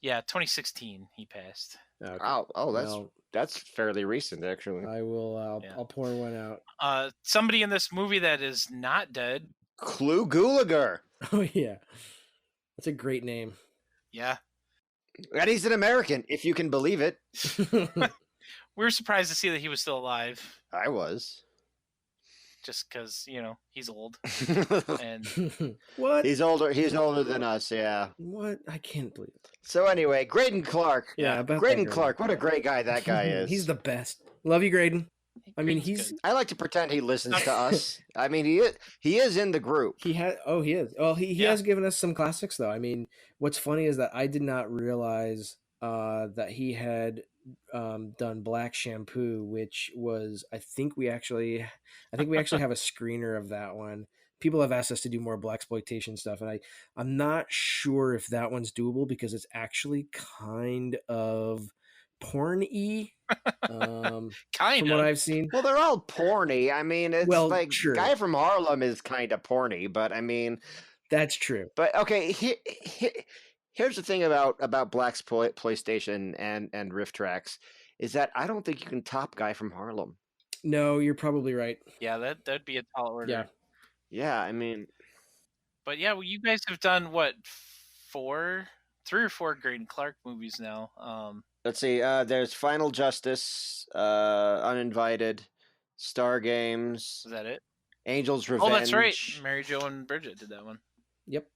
A: Yeah, 2016 he passed.
C: Okay.
B: That's fairly recent, actually.
C: I will. I'll pour one out.
A: Somebody in this movie that is not dead.
B: Clu Gulager.
C: Oh yeah, that's a great name.
A: Yeah.
B: And he's an American, if you can believe it.
A: We were surprised to see that he was still alive.
B: I was.
A: Just because, he's old. And
C: What?
B: He's older than us, yeah.
C: What? I can't believe it.
B: So anyway, Graydon Clark.
C: Yeah, about
B: Graydon
C: that
B: Clark, what a great guy that guy is.
C: He's the best. Love you, Graydon. I mean,
A: Graydon's good.
B: I like to pretend he listens to us. I mean, he is in the group.
C: He has. Oh, he is. Well, he has given us some classics, though. I mean, what's funny is that I did not realize that he had done Black Shampoo, which was I think we actually have a screener of that one. People have asked us to do more blaxploitation stuff, and I'm not sure if that one's doable because it's actually kind of porny.
A: Kind
C: from
A: of
C: what I've seen.
B: Well, they're all porny. I mean, it's like
C: sure.
B: Guy from Harlem is kind of porny, but I mean,
C: that's true.
B: But okay, here's the thing about blaxploitation and RiffTrax is that I don't think you can top Guy from Harlem.
C: No, you're probably right.
A: Yeah, that'd be a tall order.
B: Yeah, I mean,
A: but yeah, well, you guys have done what 3 or 4 Graydon Clark movies now.
B: Let's see. There's Final Justice, Uninvited, Star Games.
A: Is that it?
B: Angel's Revenge.
A: Oh, that's right. Mary Jo and Bridget did that one.
C: Yep.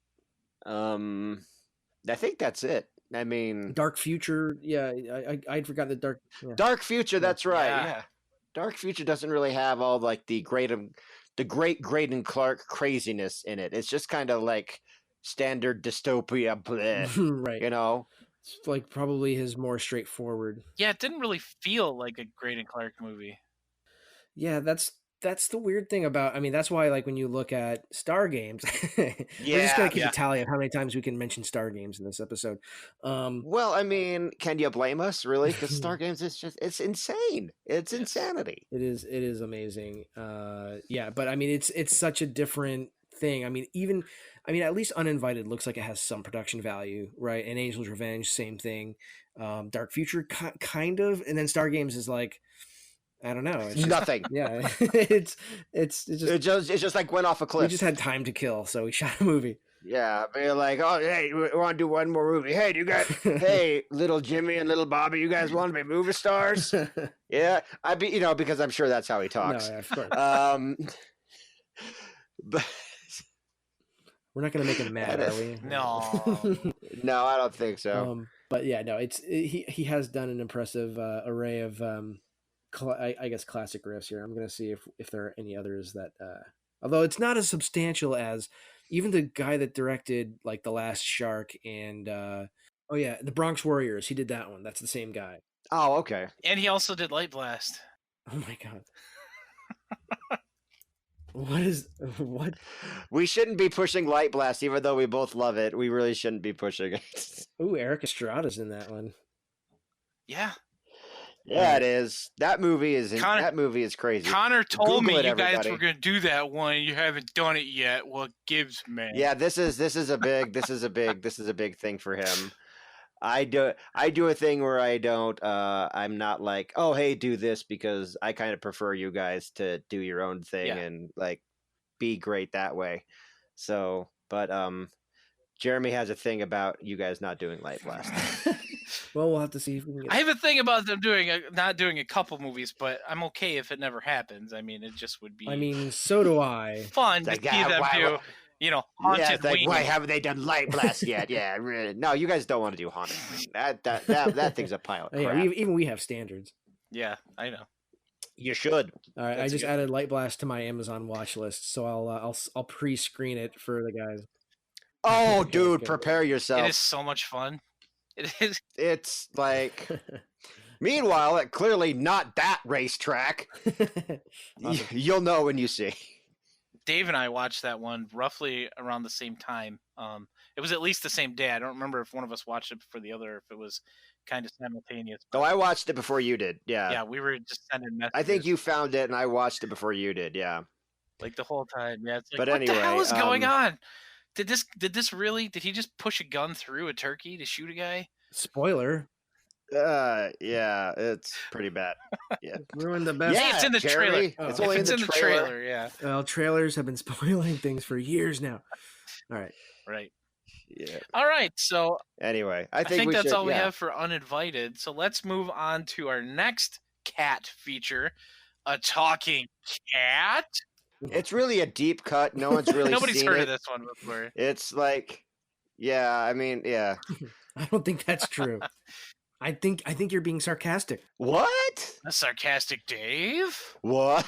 B: I think that's it. I mean,
C: Dark Future. Yeah, I'd forgotten the Dark. Yeah.
B: Dark Future. That's right.
A: Yeah.
B: Dark Future doesn't really have all like the great Graydon Clark craziness in it. It's just kind of like standard dystopia, bleh,
C: right? It's like probably his more straightforward.
A: Yeah, it didn't really feel like a Graydon Clark movie.
C: Yeah, that's the weird thing about. I mean, that's why like when you look at Star Games, we're just gonna keep a tally of how many times we can mention Star Games in this episode.
B: Well, I mean, can you blame us really? Because Star Games is it's insane. It's insanity.
C: It is amazing. Yeah, but I mean, it's such a different thing. I mean, at least Uninvited looks like it has some production value, right? And Angel's Revenge, same thing. Dark Future, kind of, and then Star Games is like, I don't know. It's
B: nothing.
C: Yeah, it's
B: just like went off a cliff.
C: We just had time to kill, so we shot a movie.
B: Yeah, we're like, oh, hey, we want to do one more movie. Hey, do you guys? Hey, little Jimmy and little Bobby, you guys want to be movie stars? Yeah, I'd be, because I'm sure that's how he talks.
C: No, yeah, of course.
B: But
C: we're not going to make him mad, are we?
A: No.
B: No, I don't think so.
C: But yeah, no, he has done an impressive array of I guess classic riffs here. I'm going to see if there are any others that although it's not as substantial as even the guy that directed like The Last Shark and The Bronx Warriors. He did that one. That's the same guy.
B: Oh, okay.
A: And he also did Light Blast.
C: Oh my god. What?
B: We shouldn't be pushing Light Blast, even though we both love it. We really shouldn't be pushing it.
C: Ooh, Eric Estrada's in that one.
A: Yeah.
B: Yeah, it is. That movie is
A: Connor-
B: that movie is crazy.
A: Connor told
B: Google
A: me
B: it,
A: you guys
B: everybody.
A: were going to do that one. You haven't done it yet. What gives, man?
B: Yeah, this is a big thing for him. I do a thing where I don't I'm not like, oh hey, do this, because I kind of prefer you guys to do your own thing and like be great that way. So, but Jeremy has a thing about you guys not doing Light Blast.
C: Well, we'll have to see if we can get.
A: I have a thing about them not doing a couple movies, but I'm okay if it never happens. I mean, it just would be.
C: I mean, so do I.
A: Fun to see them do. You know, Haunted Wing.
B: Why haven't they done Light Blast yet? Yeah, really. No, you guys don't want to do Haunted Wing. That thing's a pile of crap.
C: Yeah, even we have standards.
A: Yeah, I know.
B: You should.
C: All right, I just added Light Blast to my Amazon watch list, so I'll pre-screen it for the guys.
B: Oh, dude, prepare yourself.
A: It is so much fun. It is.
B: It's like. Meanwhile, clearly not that racetrack. Awesome. You'll know when you see.
A: Dave and I watched that one roughly around the same time. It was at least the same day. I don't remember if one of us watched it before the other, or if it was kind of simultaneous.
B: Oh, I watched it before you did. Yeah.
A: Yeah, we were just sending messages.
B: I think you found it, and I watched it before you did. Yeah.
A: Like the whole time. Yeah. It's like,
B: but
A: what
B: anyway,
A: the hell is going on? Did he just push a gun through a turkey to shoot a guy?
C: Spoiler.
B: Yeah, it's pretty bad. Yeah,
C: ruined the best.
A: Yeah, it's in the trailer.
B: Oh. It's only in the trailer.
A: Yeah.
C: Well, trailers have been spoiling things for years now. All right.
A: Right.
B: Yeah.
A: All right. So
B: anyway,
A: I think that's all we have for Uninvited. So let's move on to our next cat feature, a talking cat.
B: It's really a deep cut. No one's really
A: nobody's
B: seen
A: heard
B: it.
A: of this one before.
B: It's like, yeah, I mean, yeah.
C: I don't think that's true. I think you're being sarcastic.
B: What?
A: A sarcastic Dave?
B: What?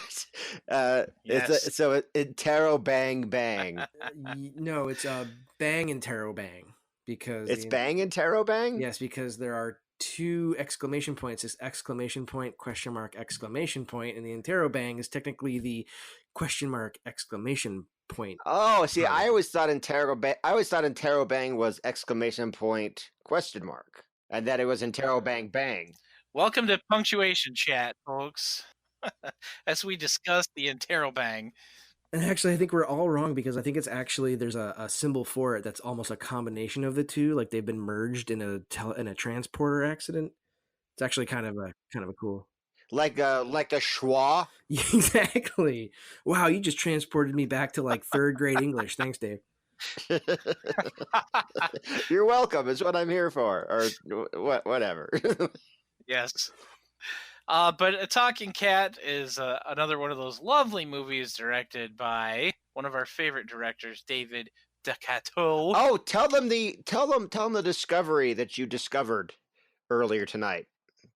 A: Yes.
B: It's Taro Bang Bang.
C: No, it's Bang and Taro Bang, because
B: it's Bang and Taro Bang.
C: Yes, because there are 2 exclamation points. It's exclamation point, question mark, exclamation point, and the Taro Bang is technically the question mark, exclamation point.
B: Oh, see, I always thought in Taro Bang was exclamation point, question mark. And that it was in Taro Bang Bang.
A: Welcome to Punctuation Chat, folks. As we discuss the Taro Bang.
C: And actually, I think we're all wrong, because I think it's actually, there's a symbol for it that's almost a combination of the two, like they've been merged in a transporter accident. It's actually kind of a cool.
B: Like a schwa.
C: Exactly. Wow, you just transported me back to like 3rd grade English. Thanks, Dave.
B: You're welcome. It's what I'm here for, or whatever.
A: Yes. But A Talking Cat is another one of those lovely movies directed by one of our favorite directors, David Decato.
B: Oh, tell them the discovery that you discovered earlier tonight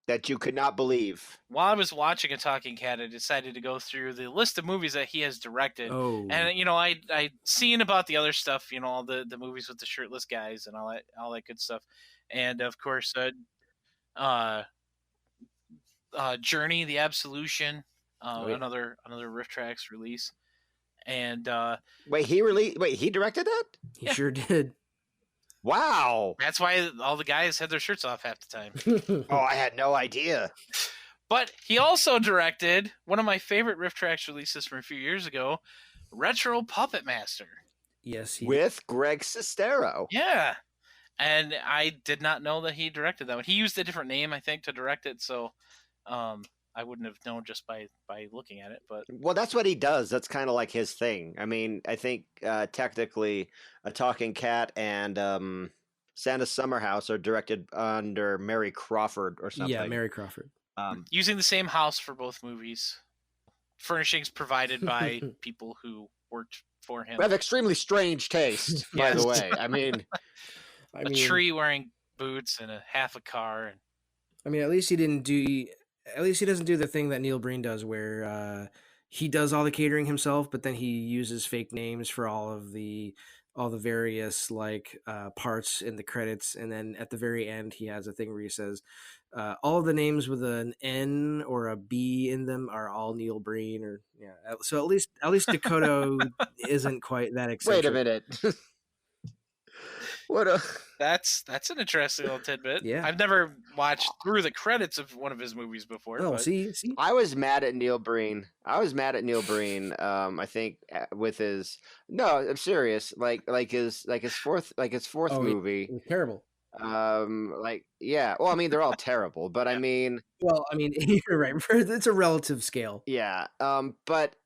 B: that you could not believe.
A: While I was watching A Talking Cat, I decided to go through the list of movies that he has directed.
C: Oh.
A: And, I'd seen about the other stuff, all the movies with the shirtless guys and all that good stuff. And, of course, Journey, The Absolution, another RiffTrax release. And
B: he directed that?
C: He sure did.
B: Wow.
A: That's why all the guys had their shirts off half the time.
B: Oh, I had no idea.
A: But he also directed one of my favorite RiffTrax releases from a few years ago, Retro Puppet Master.
C: Yes.
B: With Greg Sestero.
A: Yeah. And I did not know that he directed that one. He used a different name, I think, to direct it, so I wouldn't have known just by looking at it. But
B: well, that's what he does. That's kind of like his thing. I mean, I think technically A Talking Cat and Santa's Summer House are directed under Mary Crawford or something.
C: Yeah, Mary Crawford.
A: Using the same house for both movies. Furnishings provided by people who worked for him.
B: We have extremely strange taste, by the way. I mean,
A: a tree wearing boots and half a car. And...
C: I mean, at least he doesn't do the thing that Neil Breen does, where he does all the catering himself, but then he uses fake names for all the various parts in the credits, and then at the very end he has a thing where he says all of the names with an N or a B in them are all Neil Breen, or yeah. So at least Dakota isn't quite that eccentric.
B: Wait a minute. What a
A: That's an interesting little tidbit.
C: Yeah.
A: I've never watched through the credits of one of his movies before.
C: Oh,
A: but
C: see.
B: I was mad at Neil Breen. I think with his no, I'm serious. Like his fourth
C: Oh,
B: movie.
C: it was terrible.
B: Yeah. Well, I mean, they're all terrible, but I mean,
C: Well, I mean, you're right. It's a relative scale.
B: yeah. But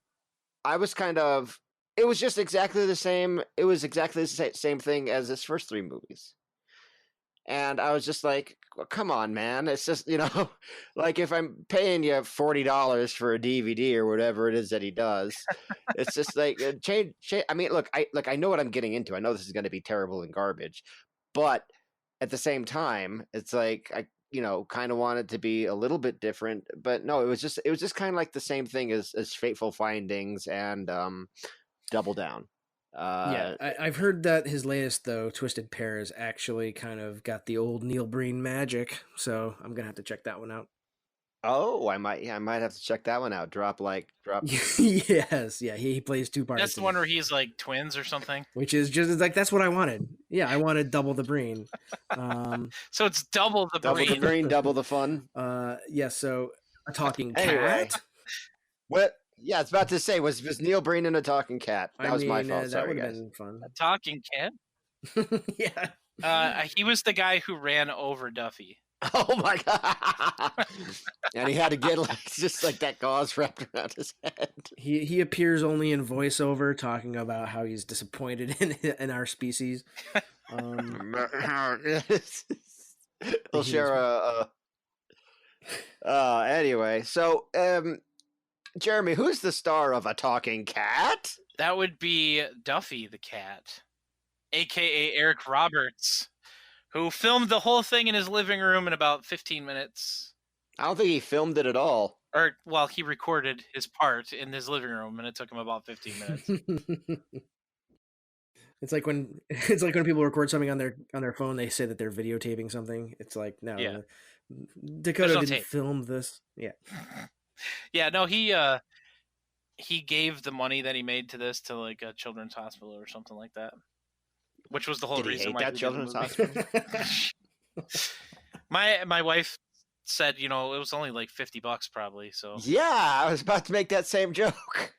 B: I was kind of. It was just exactly the same. It was exactly the same thing as his first three movies. And I was just like, well, come on, man. It's just, like if I'm paying you $40 for a DVD or whatever it is that he does, it's just like change. I mean, look, I know what I'm getting into. I know this is going to be terrible and garbage, but at the same time, it's like I kind of want it to be a little bit different. But no, it was just kind of like the same thing as Fateful Findings and Double Down.
C: Yeah, I've heard that his latest, though, Twisted Pairs, actually kind of got the old Neil Breen magic. So I'm gonna have to check that one out.
B: Oh, I might have to check that one out. Drop.
C: Yes, yeah, he plays two parts.
A: That's the one where he's like twins or something.
C: Which is just like that's what I wanted. Yeah, I wanted double the Breen.
A: So it's double the Breen.
B: Double the fun.
C: Yeah. So a talking
B: Anyway.
C: cat.
B: What? Yeah, I was about to say, was Neil Breen in a talking cat? That was my fault.
C: That
B: Sorry,
C: would have
B: guys.
C: been fun.
A: A talking cat?
C: Yeah.
A: He was the guy who ran over Duffy.
B: Oh my god! And he had to get just like that gauze wrapped around his head.
C: He appears only in voiceover, talking about how he's disappointed in our species.
B: He'll share anyway, so Jeremy, who's the star of A Talking Cat?
A: That would be Duffy the cat, aka Eric Roberts, who filmed the whole thing in his living room in about 15 minutes.
B: I don't think he filmed it at all.
A: Or, well, he recorded his part in his living room, and it took him about 15 minutes.
C: It's like when people record something on their phone, they say that they're videotaping something. It's like, no,
A: Yeah.
C: Dakota didn't film this. Yeah.
A: Yeah, no, he gave the money that he made to this to like a children's hospital or something like that, which was the whole reason why
B: that children's hospital.
A: My wife said, it was only like $50 probably. So
B: yeah, I was about to make that same joke.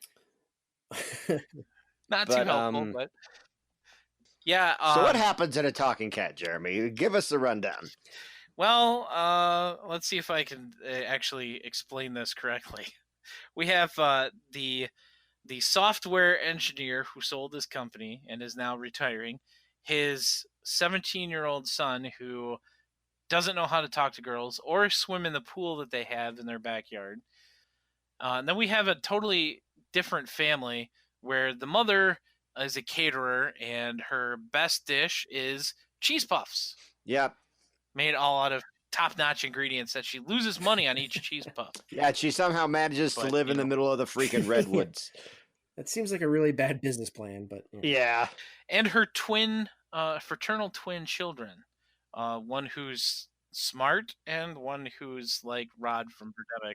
A: Not too helpful, but yeah.
B: So what happens in A Talking Cat, Jeremy? Give us the rundown.
A: Well, let's see if I can actually explain this correctly. We have the software engineer who sold his company and is now retiring, his 17-year-old son who doesn't know how to talk to girls or swim in the pool that they have in their backyard. And then we have a totally different family where the mother is a caterer and her best dish is cheese puffs.
B: Yep.
A: Made all out of top-notch ingredients that she loses money on each cheese puff.
B: Yeah, she somehow manages to live in the middle of the freaking redwoods.
C: That seems like a really bad business plan, but
B: yeah.
A: And her fraternal twin children, one who's smart and one who's like Rod from Birdemic.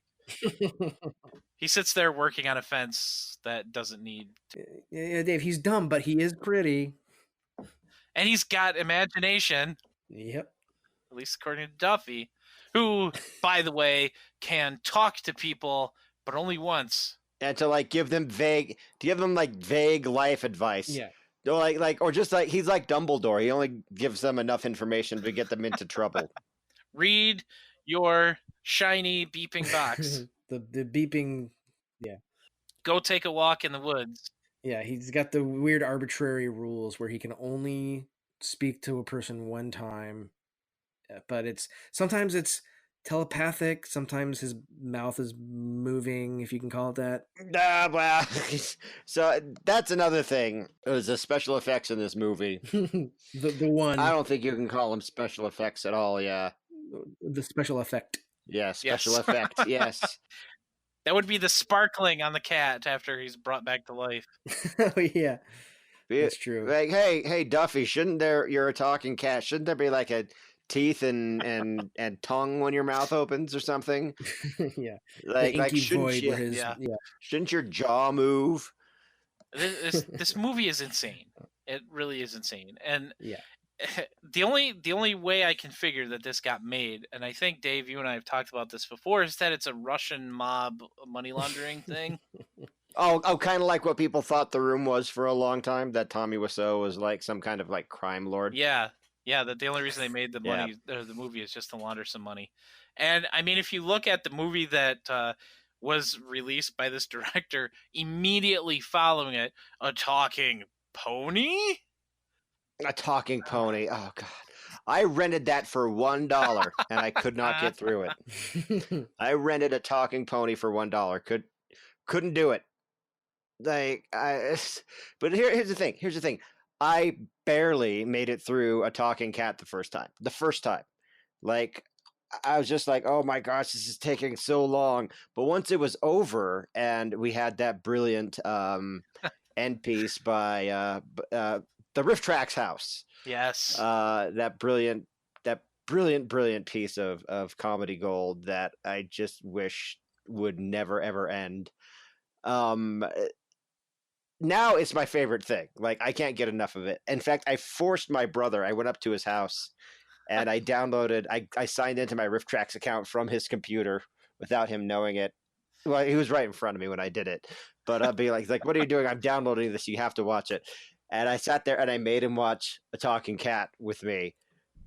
A: He sits there working on a fence that doesn't need.
C: Yeah, Dave, he's dumb, but he is pretty.
A: And he's got imagination.
C: Yep.
A: At least according to Duffy, who, by the way, can talk to people, but only once.
B: And to give them vague life advice.
C: Yeah.
B: Or just like he's like Dumbledore. He only gives them enough information to get them into trouble.
A: Read your shiny beeping box.
C: the beeping, yeah.
A: Go take a walk in the woods.
C: Yeah, he's got the weird arbitrary rules where he can only speak to a person one time. But sometimes it's telepathic. Sometimes his mouth is moving, if you can call it that.
B: Well, so that's another thing. It was the special effects in this movie.
C: the one.
B: I don't think you can call them special effects at all. Yeah.
C: The special effect.
B: Yeah, special effect. Yes.
A: That would be the sparkling on the cat after he's brought back to life.
C: Oh yeah, that's true.
B: Like, hey, Duffy, you're a talking cat. Shouldn't there be like a teeth and tongue when your mouth opens or something?
C: Yeah,
B: shouldn't your jaw move?
A: This movie is insane. It really is insane. And
C: yeah,
A: the only way I can figure that this got made, and I think Dave, you and I have talked about this before, is that it's a Russian mob money laundering thing.
B: Oh, kind of like what people thought The Room was for a long time. That Tommy Wiseau was like some kind of like crime lord.
A: Yeah, that the only reason they made the
B: Yeah.
A: money or the movie is just to launder some money. And I mean, if you look at the movie that was released by this director, immediately following it, A Talking Pony.
B: A talking pony. Oh god. I rented that for $1 and I could not get through it. I rented A Talking Pony for $1. Couldn't do it. Like but here's the thing. Here's the thing. I barely made it through A Talking Cat the first time. Like I was just like, "Oh my gosh, this is taking so long." But once it was over and we had that brilliant end piece by the RiffTrax house.
A: Yes.
B: That brilliant piece of comedy gold that I just wish would never ever end. Now it's my favorite thing. Like I can't get enough of it. In fact, I forced my brother. I went up to his house and I downloaded. I signed into my RiffTrax account from his computer without him knowing it. Well, he was right in front of me when I did it. But I'd be like, "What are you doing? I'm downloading this. You have to watch it." And I sat there and I made him watch A Talking Cat with me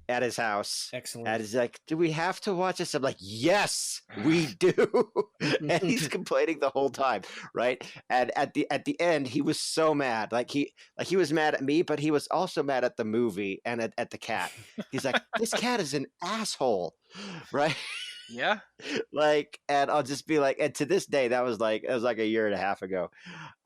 B: at his house.
C: Excellent.
B: And he's like, "Do we have to watch this?" I'm like, "Yes, we do." And he's complaining the whole time, right? And at the end, he was so mad. Like he was mad at me, but he was also mad at the movie and at the cat. He's like, "This cat is an asshole," right?
A: Yeah.
B: Like, and I'll just be like, and to this day, it was like a year and a half ago.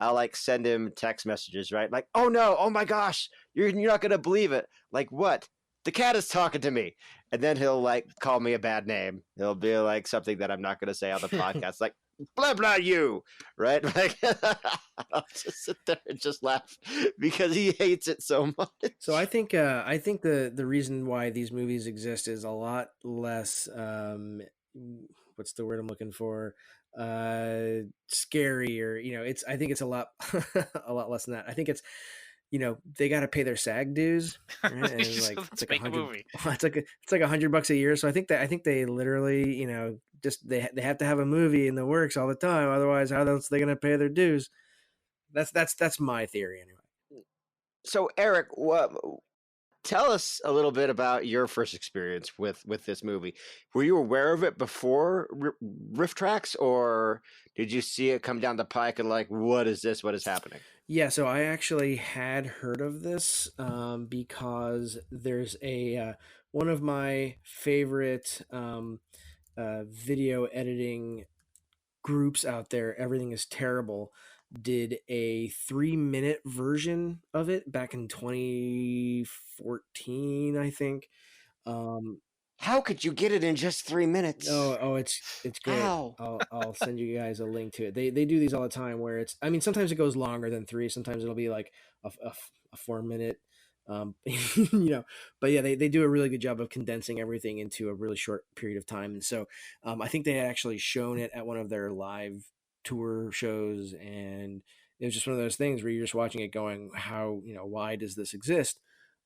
B: I'll like send him text messages, right? Like, "Oh no, oh my gosh, you're not gonna believe it." Like, "What?" "The cat is talking to me." And then he'll like call me a bad name. He'll be like something that I'm not gonna say on the podcast, like "blah blah you," right? Like I'll just sit there and just laugh because he hates it so much.
C: So I think the reason why these movies exist is a lot less what's the word I'm looking for, scary, or I think it's a lot a lot less than that. I think it's they got to pay their SAG dues, right? And it's like
A: make a movie.
C: It's like $100 a year. So I think they literally just they have to have a movie in the works all the time. Otherwise, how else are they going to pay their dues? That's my theory anyway.
B: So Eric, tell us a little bit about your first experience with this movie. Were you aware of it before RiffTrax, or did you see it come down the pike and like, what is this? What is happening?
C: Yeah, so I actually had heard of this because there's a one of my favorite video editing groups out there, Everything is Terrible, did a 3-minute version of it back in 2014, I think.
B: How could you get it in just 3 minutes?
C: Oh, it's great.
B: How?
C: I'll send you guys a link to it. They do these all the time where sometimes it goes longer than 3. Sometimes it'll be like a 4-minute, but yeah, they do a really good job of condensing everything into a really short period of time. And so I think they had actually shown it at one of their live tour shows, and it was just one of those things where you're just watching it going, how, why does this exist?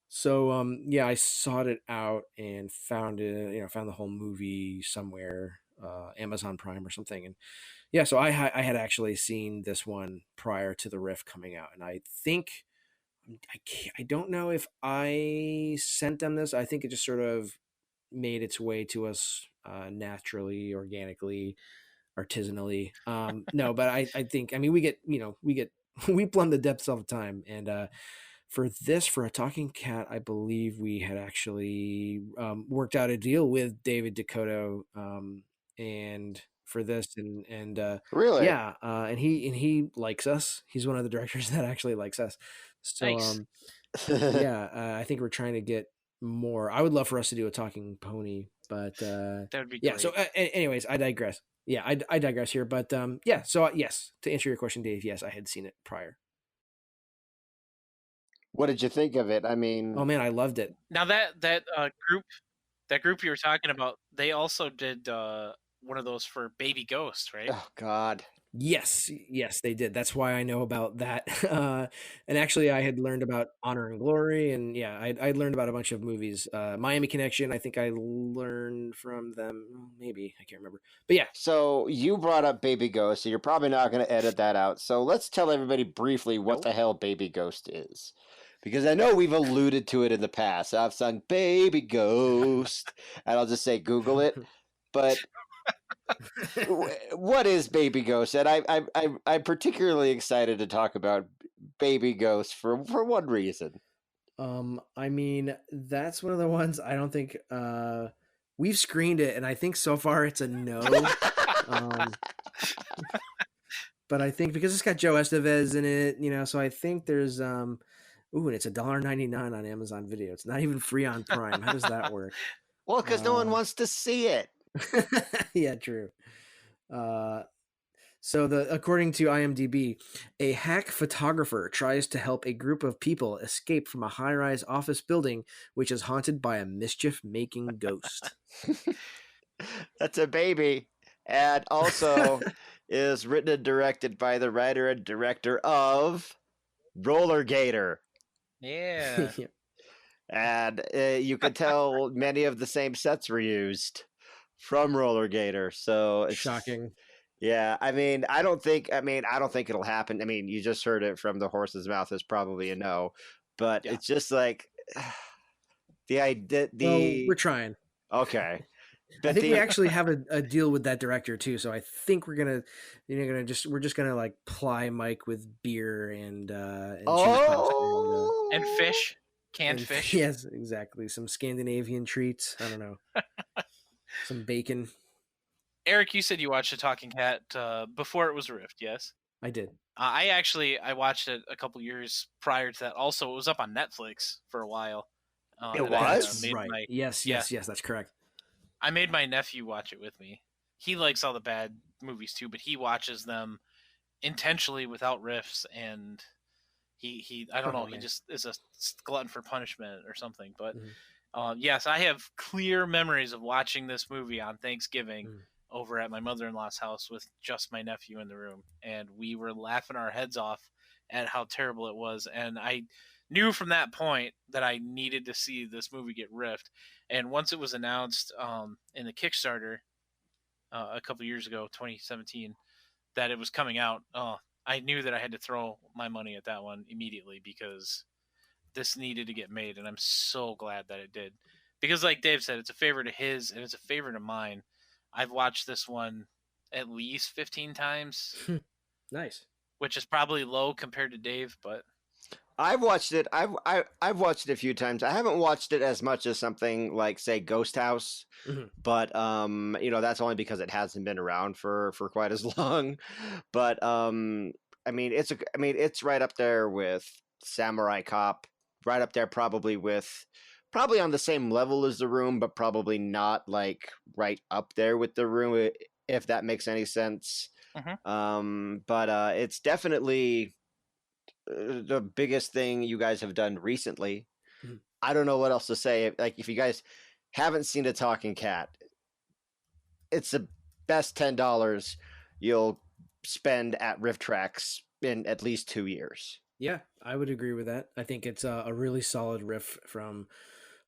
C: So yeah, I sought it out and found it, found the whole movie somewhere, Amazon Prime or something. And yeah, so I had actually seen this one prior to the Riff coming out, and I think I don't know if I sent them this. I think it just sort of made its way to us naturally, organically, artisanally. No, but I think we get we plumb the depths all the time. And for A Talking Cat, I believe we had actually worked out a deal with David Dakota, and for this, and
B: Really?
C: yeah, and he likes us. He's one of the directors that actually likes us. So
A: Nice.
C: yeah, I think we're trying to get more. I would love for us to do A Talking Pony, but
A: That would be
C: yeah.
A: great.
C: So anyways, I digress. Yeah, I digress here, but yeah. So yes, to answer your question, Dave, yes, I had seen it prior.
B: What did you think of it? I mean,
C: Oh man, I loved it.
A: Now that group you were talking about, they also did one of those for Baby Ghost, right?
B: oh God.
C: Yes, they did. That's why I know about that. And actually, I had learned about Honor and Glory, and yeah, I learned about a bunch of movies. Miami Connection, I think I learned from them. Maybe I can't remember, but yeah.
B: So you brought up Baby Ghost, so you're probably not going to edit that out. So let's tell everybody briefly what
A: Nope.
B: the hell Baby Ghost is. Because I know we've alluded to it in the past. I've sung Baby Ghost, and I'll just say Google it. But what is Baby Ghost? And I'm particularly excited to talk about Baby Ghost for one reason.
C: I mean, that's one of the ones I don't think we've screened it, and I think so far it's a no. But I think because it's got Joe Estevez in it, you know, so I think there's and it's $1.99 on Amazon Video. It's not even free on Prime. How does that work?
B: Well, because no one wants to see it.
C: Yeah, true. So according to IMDb, a hack photographer tries to help a group of people escape from a high-rise office building which is haunted by a mischief-making ghost.
B: That's a baby. And also is written and directed by the writer and director of Roller Gator.
A: Yeah.
B: And you can tell many of the same sets were used from Roller Gator. So it's
C: shocking.
B: Yeah, I mean, I don't think it'll happen. I mean, you just heard it from the horse's mouth. Is probably a no, but it's just like the idea.
C: Well, we're trying.
B: Okay.
C: But I think we actually have a deal with that director too, so I think we're just gonna like ply Mike with beer and
A: and fish, canned fish.
C: Yes, exactly. Some Scandinavian treats. I don't know. Some bacon.
A: Eric, you said you watched The Talking Cat before it was Rift, yes?
C: I did.
A: I watched it a couple years prior to that. Also, it was up on Netflix for a while.
B: It was?
C: Right. Yes, that's correct.
A: I made my nephew watch it with me. He likes all the bad movies too, but he watches them intentionally without riffs, and he I don't know, he just is a glutton for punishment or something. But yes, I have clear memories of watching this movie on Thanksgiving over at my mother-in-law's house with just my nephew in the room, and we were laughing our heads off at how terrible it was. And I knew from that point that I needed to see this movie get riffed. And once it was announced in the Kickstarter a couple years ago, 2017, that it was coming out, I knew that I had to throw my money at that one immediately because this needed to get made, and I'm so glad that it did. Because like Dave said, it's a favorite of his, and it's a favorite of mine. I've watched this one at least 15 times.
C: Nice.
B: Which is probably low compared to Dave, but I've watched it. I've watched it a few times. I haven't watched it as much as something like, say, Ghost House, but that's only because it hasn't been around for quite as long. But it's right up there with Samurai Cop, right up there probably on the same level as The Room, but probably not like right up there with The Room, if that makes any sense. But it's definitely the biggest thing you guys have done recently. I don't know what else to say. Like, if you guys haven't seen A Talking Cat, it's the best $10 you'll spend at RiffTrax in at least 2 years.
C: Yeah, I would agree with that. I think it's a really solid riff from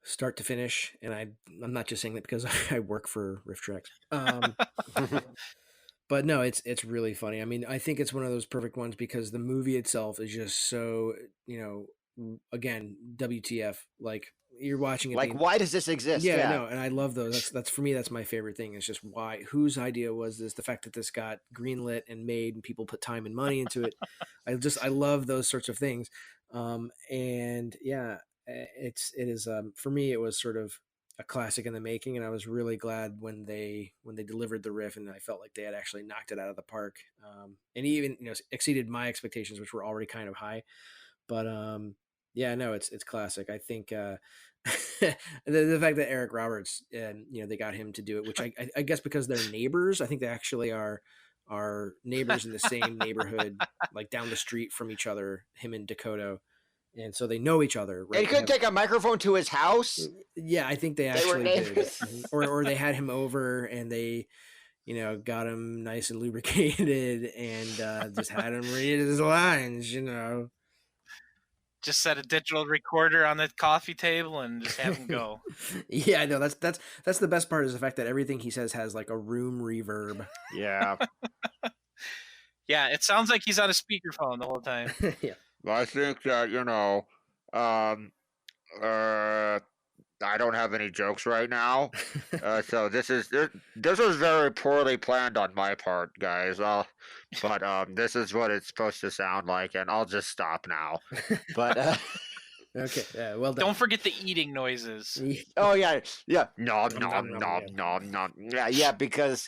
C: start to finish, and I'm not just saying that because I work for RiffTrax. But no, it's really funny. I mean, I think it's one of those perfect ones because the movie itself is just so, again, WTF. Like, you're watching it.
B: Like, why does this exist?
C: Yeah, no, and I love those. That's for me, that's my favorite thing. It's just whose idea was this? The fact that this got greenlit and made and people put time and money into it. I love those sorts of things. And yeah, it is for me, it was sort of a classic in the making, and I was really glad when they delivered the riff, and I felt like they had actually knocked it out of the park, and even exceeded my expectations, which were already kind of high. But yeah, no, it's classic. I think the fact that Eric Roberts, they got him to do it, which I guess because they're neighbors. I think they actually are neighbors in the same neighborhood, like down the street from each other. Him and Dakota. And so they know each other. Right?
B: And he couldn't take a microphone to his house?
C: Yeah, I think they actually did. Or they had him over and they, got him nice and lubricated and just had him read his lines,
A: Just set a digital recorder on the coffee table and just have him go.
C: Yeah, I know that's the best part is the fact that everything he says has like a room reverb.
B: Yeah.
A: Yeah, it sounds like he's on a speakerphone the whole time.
C: Yeah.
B: I think that, I don't have any jokes right now. So this was very poorly planned on my part, guys. But this is what it's supposed to sound like, and I'll just stop now. But
C: Okay, yeah, well done.
A: Don't forget the eating noises.
B: oh yeah, nom
C: Nom,
B: nom
C: nom,
B: nom
C: nom,
B: nom nom. Yeah, because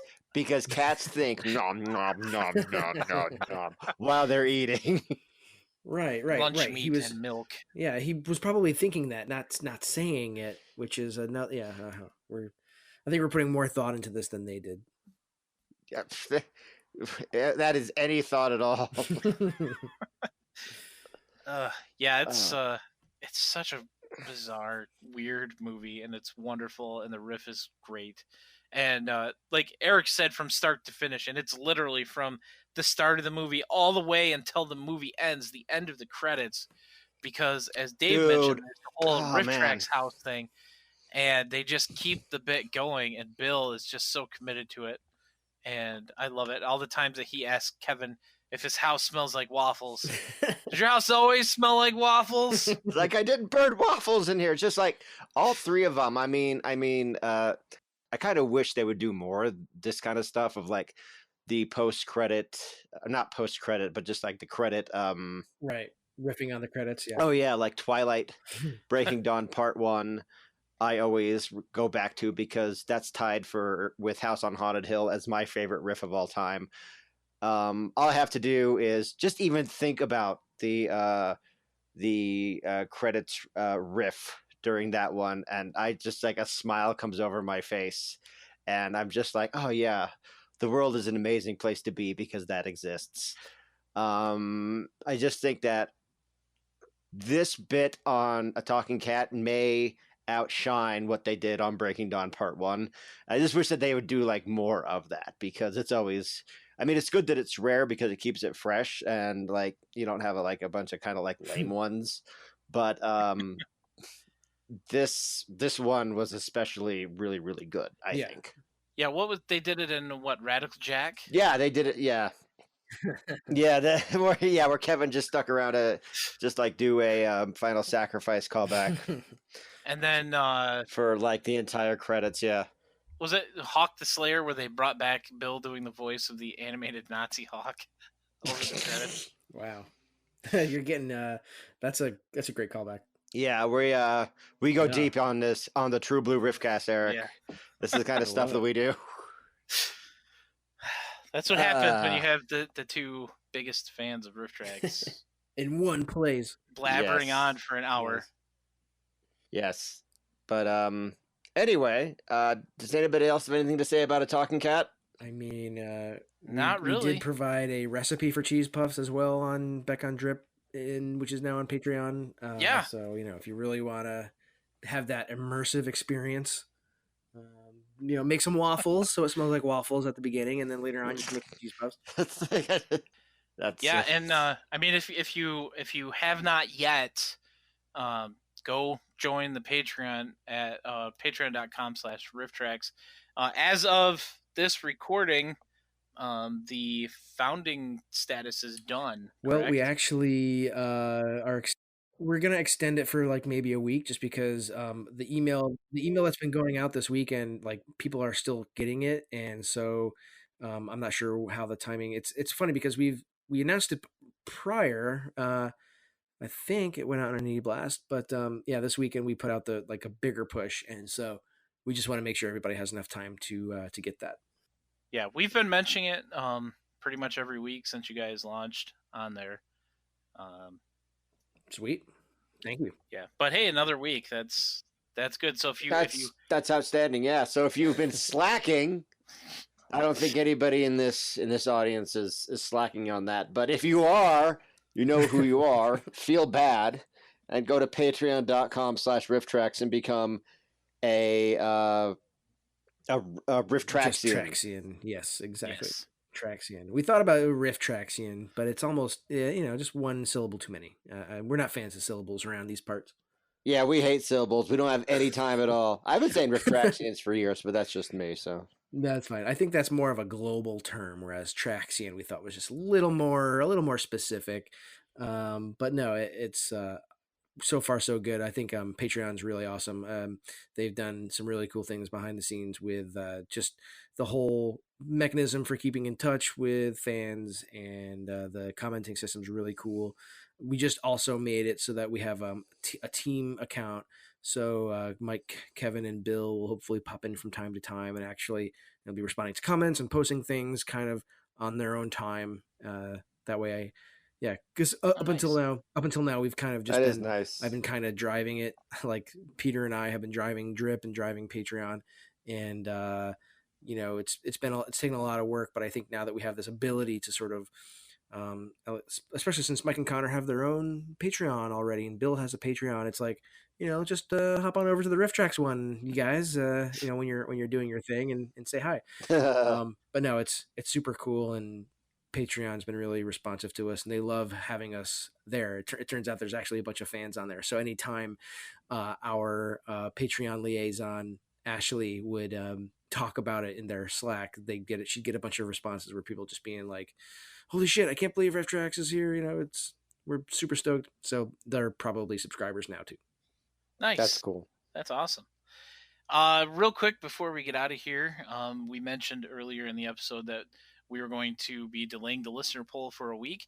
B: cats think nom nom nom nom nom nom while they're eating.
C: Right.
A: Lunch
C: He
A: meat
C: was,
A: and milk.
C: yeah, he was probably thinking that, not saying it, which is another. Yeah, I think we're putting more thought into this than they did.
B: Yeah, that is any thought at all.
A: Yeah, it's such a bizarre, weird movie, and it's wonderful, and the riff is great. And like Eric said, from start to finish, and it's literally from the start of the movie all the way until the movie ends, the end of the credits, because as Dave mentioned, there's the whole RiffTrax house thing, and they just keep the bit going, and Bill is just so committed to it, and I love it. All the times that he asks Kevin if his house smells like waffles. Does your house always smell like waffles?
B: Like, I didn't burn waffles in here. Just like all three of them. I kind of wish they would do more of this kind of stuff of like the post-credit, not post-credit, but just like the credit.
C: Right, riffing on the credits. Yeah.
B: Oh yeah, like Twilight, Breaking Dawn Part 1. I always go back to because that's tied with House on Haunted Hill as my favorite riff of all time. All I have to do is just even think about the credits riff during that one, and I just like a smile comes over my face, and I'm just like, oh yeah, the world is an amazing place to be because that exists. I just think that this bit on A Talking Cat may outshine what they did on Breaking Dawn Part 1. I just wish that they would do like more of that, because it's always, I mean, it's good that it's rare because it keeps it fresh, and like you don't have a bunch of kind of like lame ones, but this one was especially really, really good, I think.
A: Yeah, they did it in what, Radical Jack?
B: Yeah, they did it. Yeah. Yeah, where Kevin just stuck around to just like do a final sacrifice callback.
A: And then
B: for like the entire credits. Yeah.
A: Was it Hawk the Slayer where they brought back Bill doing the voice of the animated Nazi Hawk over the credits?
C: Wow. You're getting that's a great callback.
B: Yeah, we go deep on this on the True Blue Riffcast, Eric. Yeah. This is the kind of stuff that we do.
A: That's what happens when you have the two biggest fans of RiffTrax
C: in one place,
A: blabbering on for an hour.
B: Yes. But anyway, does anybody else have anything to say about A Talking Cat?
C: I mean,
A: not really.
C: We did provide a recipe for cheese puffs as well on Beck on Drip, which is now on Patreon.
A: Yeah.
C: So if you really want to have that immersive experience, make some waffles so it smells like waffles at the beginning, and then later on you can make cheese puffs.
B: That's
A: and I mean, if you have not yet, go join the Patreon at patreon.com/RiffTrax. As of this recording, the founding status is done. Correct?
C: Well, we actually we're gonna extend it for like maybe a week, just because the email that's been going out this weekend, like people are still getting it, and so I'm not sure how the timing. It's funny because we announced it prior. I think it went out on an e-blast, but this weekend we put out a bigger push, and so we just want to make sure everybody has enough time to get that.
A: Yeah, we've been mentioning it pretty much every week since you guys launched on there.
C: Sweet, thank you.
A: Yeah, but hey, another week. That's good. So
B: that's outstanding. Yeah. So if you've been slacking, I don't think anybody in this audience is slacking on that. But if you are, you know who you are. Feel bad, and go to patreon.com/RiffTrax and become a A
C: Just
B: RiffTraxian.
C: Traxian. Yes, exactly.
A: Yes.
C: Traxian. We thought about RiffTraxian, but it's almost just one syllable too many. We're not fans of syllables around these parts.
B: Yeah, we hate syllables. We don't have any time at all. I've been saying RiffTraxians for years, but that's just me. So
C: That's fine. I think that's more of a global term, whereas Traxian we thought was just a little more specific. But no, it's so far so good. I think Patreon's really awesome. They've done some really cool things behind the scenes with just the whole mechanism for keeping in touch with fans, and the commenting system's really cool. We just also made it so that we have a team account. So Mike, Kevin, and Bill will hopefully pop in from time to time and actually be responding to comments and posting things kind of on their own time. That way, because up
A: nice.
C: until now, we've kind of just
B: that is
C: been.
B: nice.
C: I've been kind of driving it, like Peter and I have been driving Drip and driving Patreon, and it's taken a lot of work. But I think now that we have this ability to sort of, especially since Mike and Connor have their own Patreon already, and Bill has a Patreon, it's like just hop on over to the RiffTrax one, you guys. When you're doing your thing and say hi. But no, it's super cool, and Patreon's been really responsive to us, and they love having us there. It turns out there's actually a bunch of fans on there. So anytime our Patreon liaison Ashley would talk about it in their Slack, she'd get a bunch of responses where people just being like, "Holy shit, I can't believe RiffTrax is here!" We're super stoked. So they're probably subscribers now too.
A: Nice.
B: That's cool.
A: That's awesome. Real quick before we get out of here, we mentioned earlier in the episode that we were going to be delaying the listener poll for a week,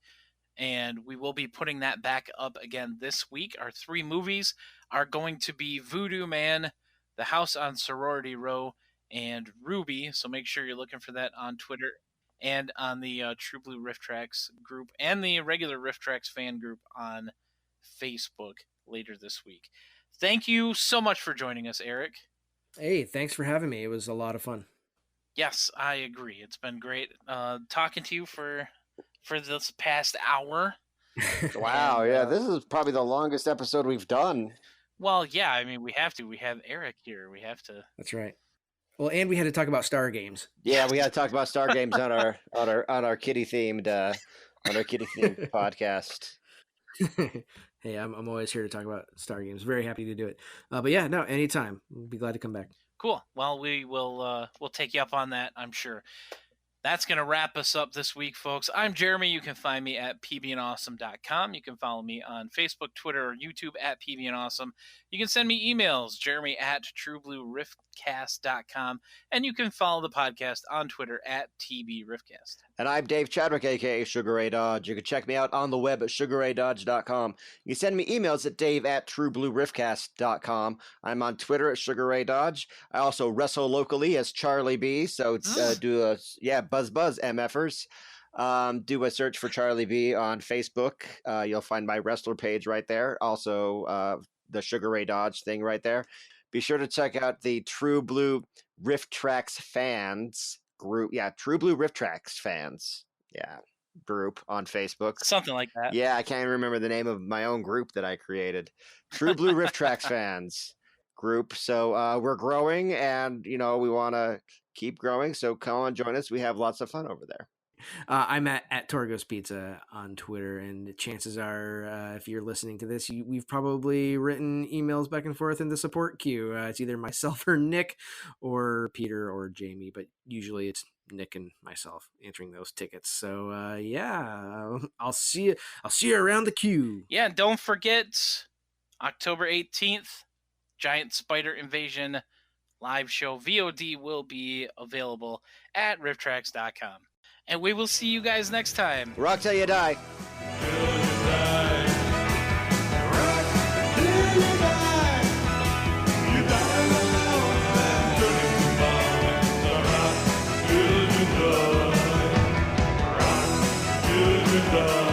A: and we will be putting that back up again this week. Our 3 movies are going to be Voodoo Man, The House on Sorority Row, and Ruby. So make sure you're looking for that on Twitter and on the True Blue RiffTrax group and the regular RiffTrax fan group on Facebook later this week. Thank you so much for joining us, Erik.
C: Hey, thanks for having me. It was a lot of fun.
A: Yes, I agree. It's been great talking to you for this past hour.
B: Wow, yeah, this is probably the longest episode we've done.
A: Well, yeah, I mean, we have to. We have Erik here. We have to.
C: That's right. Well, and we had to talk about Star Games.
B: Yeah, we got to talk about Star Games on our kitty themed podcast.
C: Hey, I'm always here to talk about Star Games. Very happy to do it. But yeah, no, anytime. We'll be glad to come back.
A: Cool. Well, we'll take you up on that, I'm sure. That's going to wrap us up this week, folks. I'm Jeremy. You can find me at pbandawesome.com. You can follow me on Facebook, Twitter, or YouTube at pbandawesome. You can send me emails, jeremy at trueblueriffcast.com. And you can follow the podcast on Twitter at tbriffcast.
B: And I'm Dave Chadwick, a.k.a. Sugar Ray Dodge. You can check me out on the web at sugarraydodge.com. You can send me emails at dave@trueblueriffcast.com. I'm on Twitter at Sugar Ray Dodge. I also wrestle locally as Charlie B. So buzz MFers. Do a search for Charlie B on Facebook. You'll find my wrestler page right there. Also, the Sugar Ray Dodge thing right there. Be sure to check out the True Blue RiffTrax fans group. Yeah, True Blue RiffTrax fans. Yeah, group on Facebook.
A: Something like that.
B: Yeah, I can't even remember the name of my own group that I created. True Blue RiffTrax fans group. So we're growing, and we want to keep growing. So come on, join us. We have lots of fun over there.
C: I'm at Torgo's Pizza on Twitter, and chances are, if you're listening to this, we've probably written emails back and forth in the support queue. It's either myself or Nick, or Peter or Jamie, but usually it's Nick and myself answering those tickets. So I'll see you around the queue.
A: Yeah, don't forget October 18th, Giant Spider Invasion live show VOD will be available at rifftrax.com. And we will see you guys next time.
B: Rock till you die.
D: Rock till you die.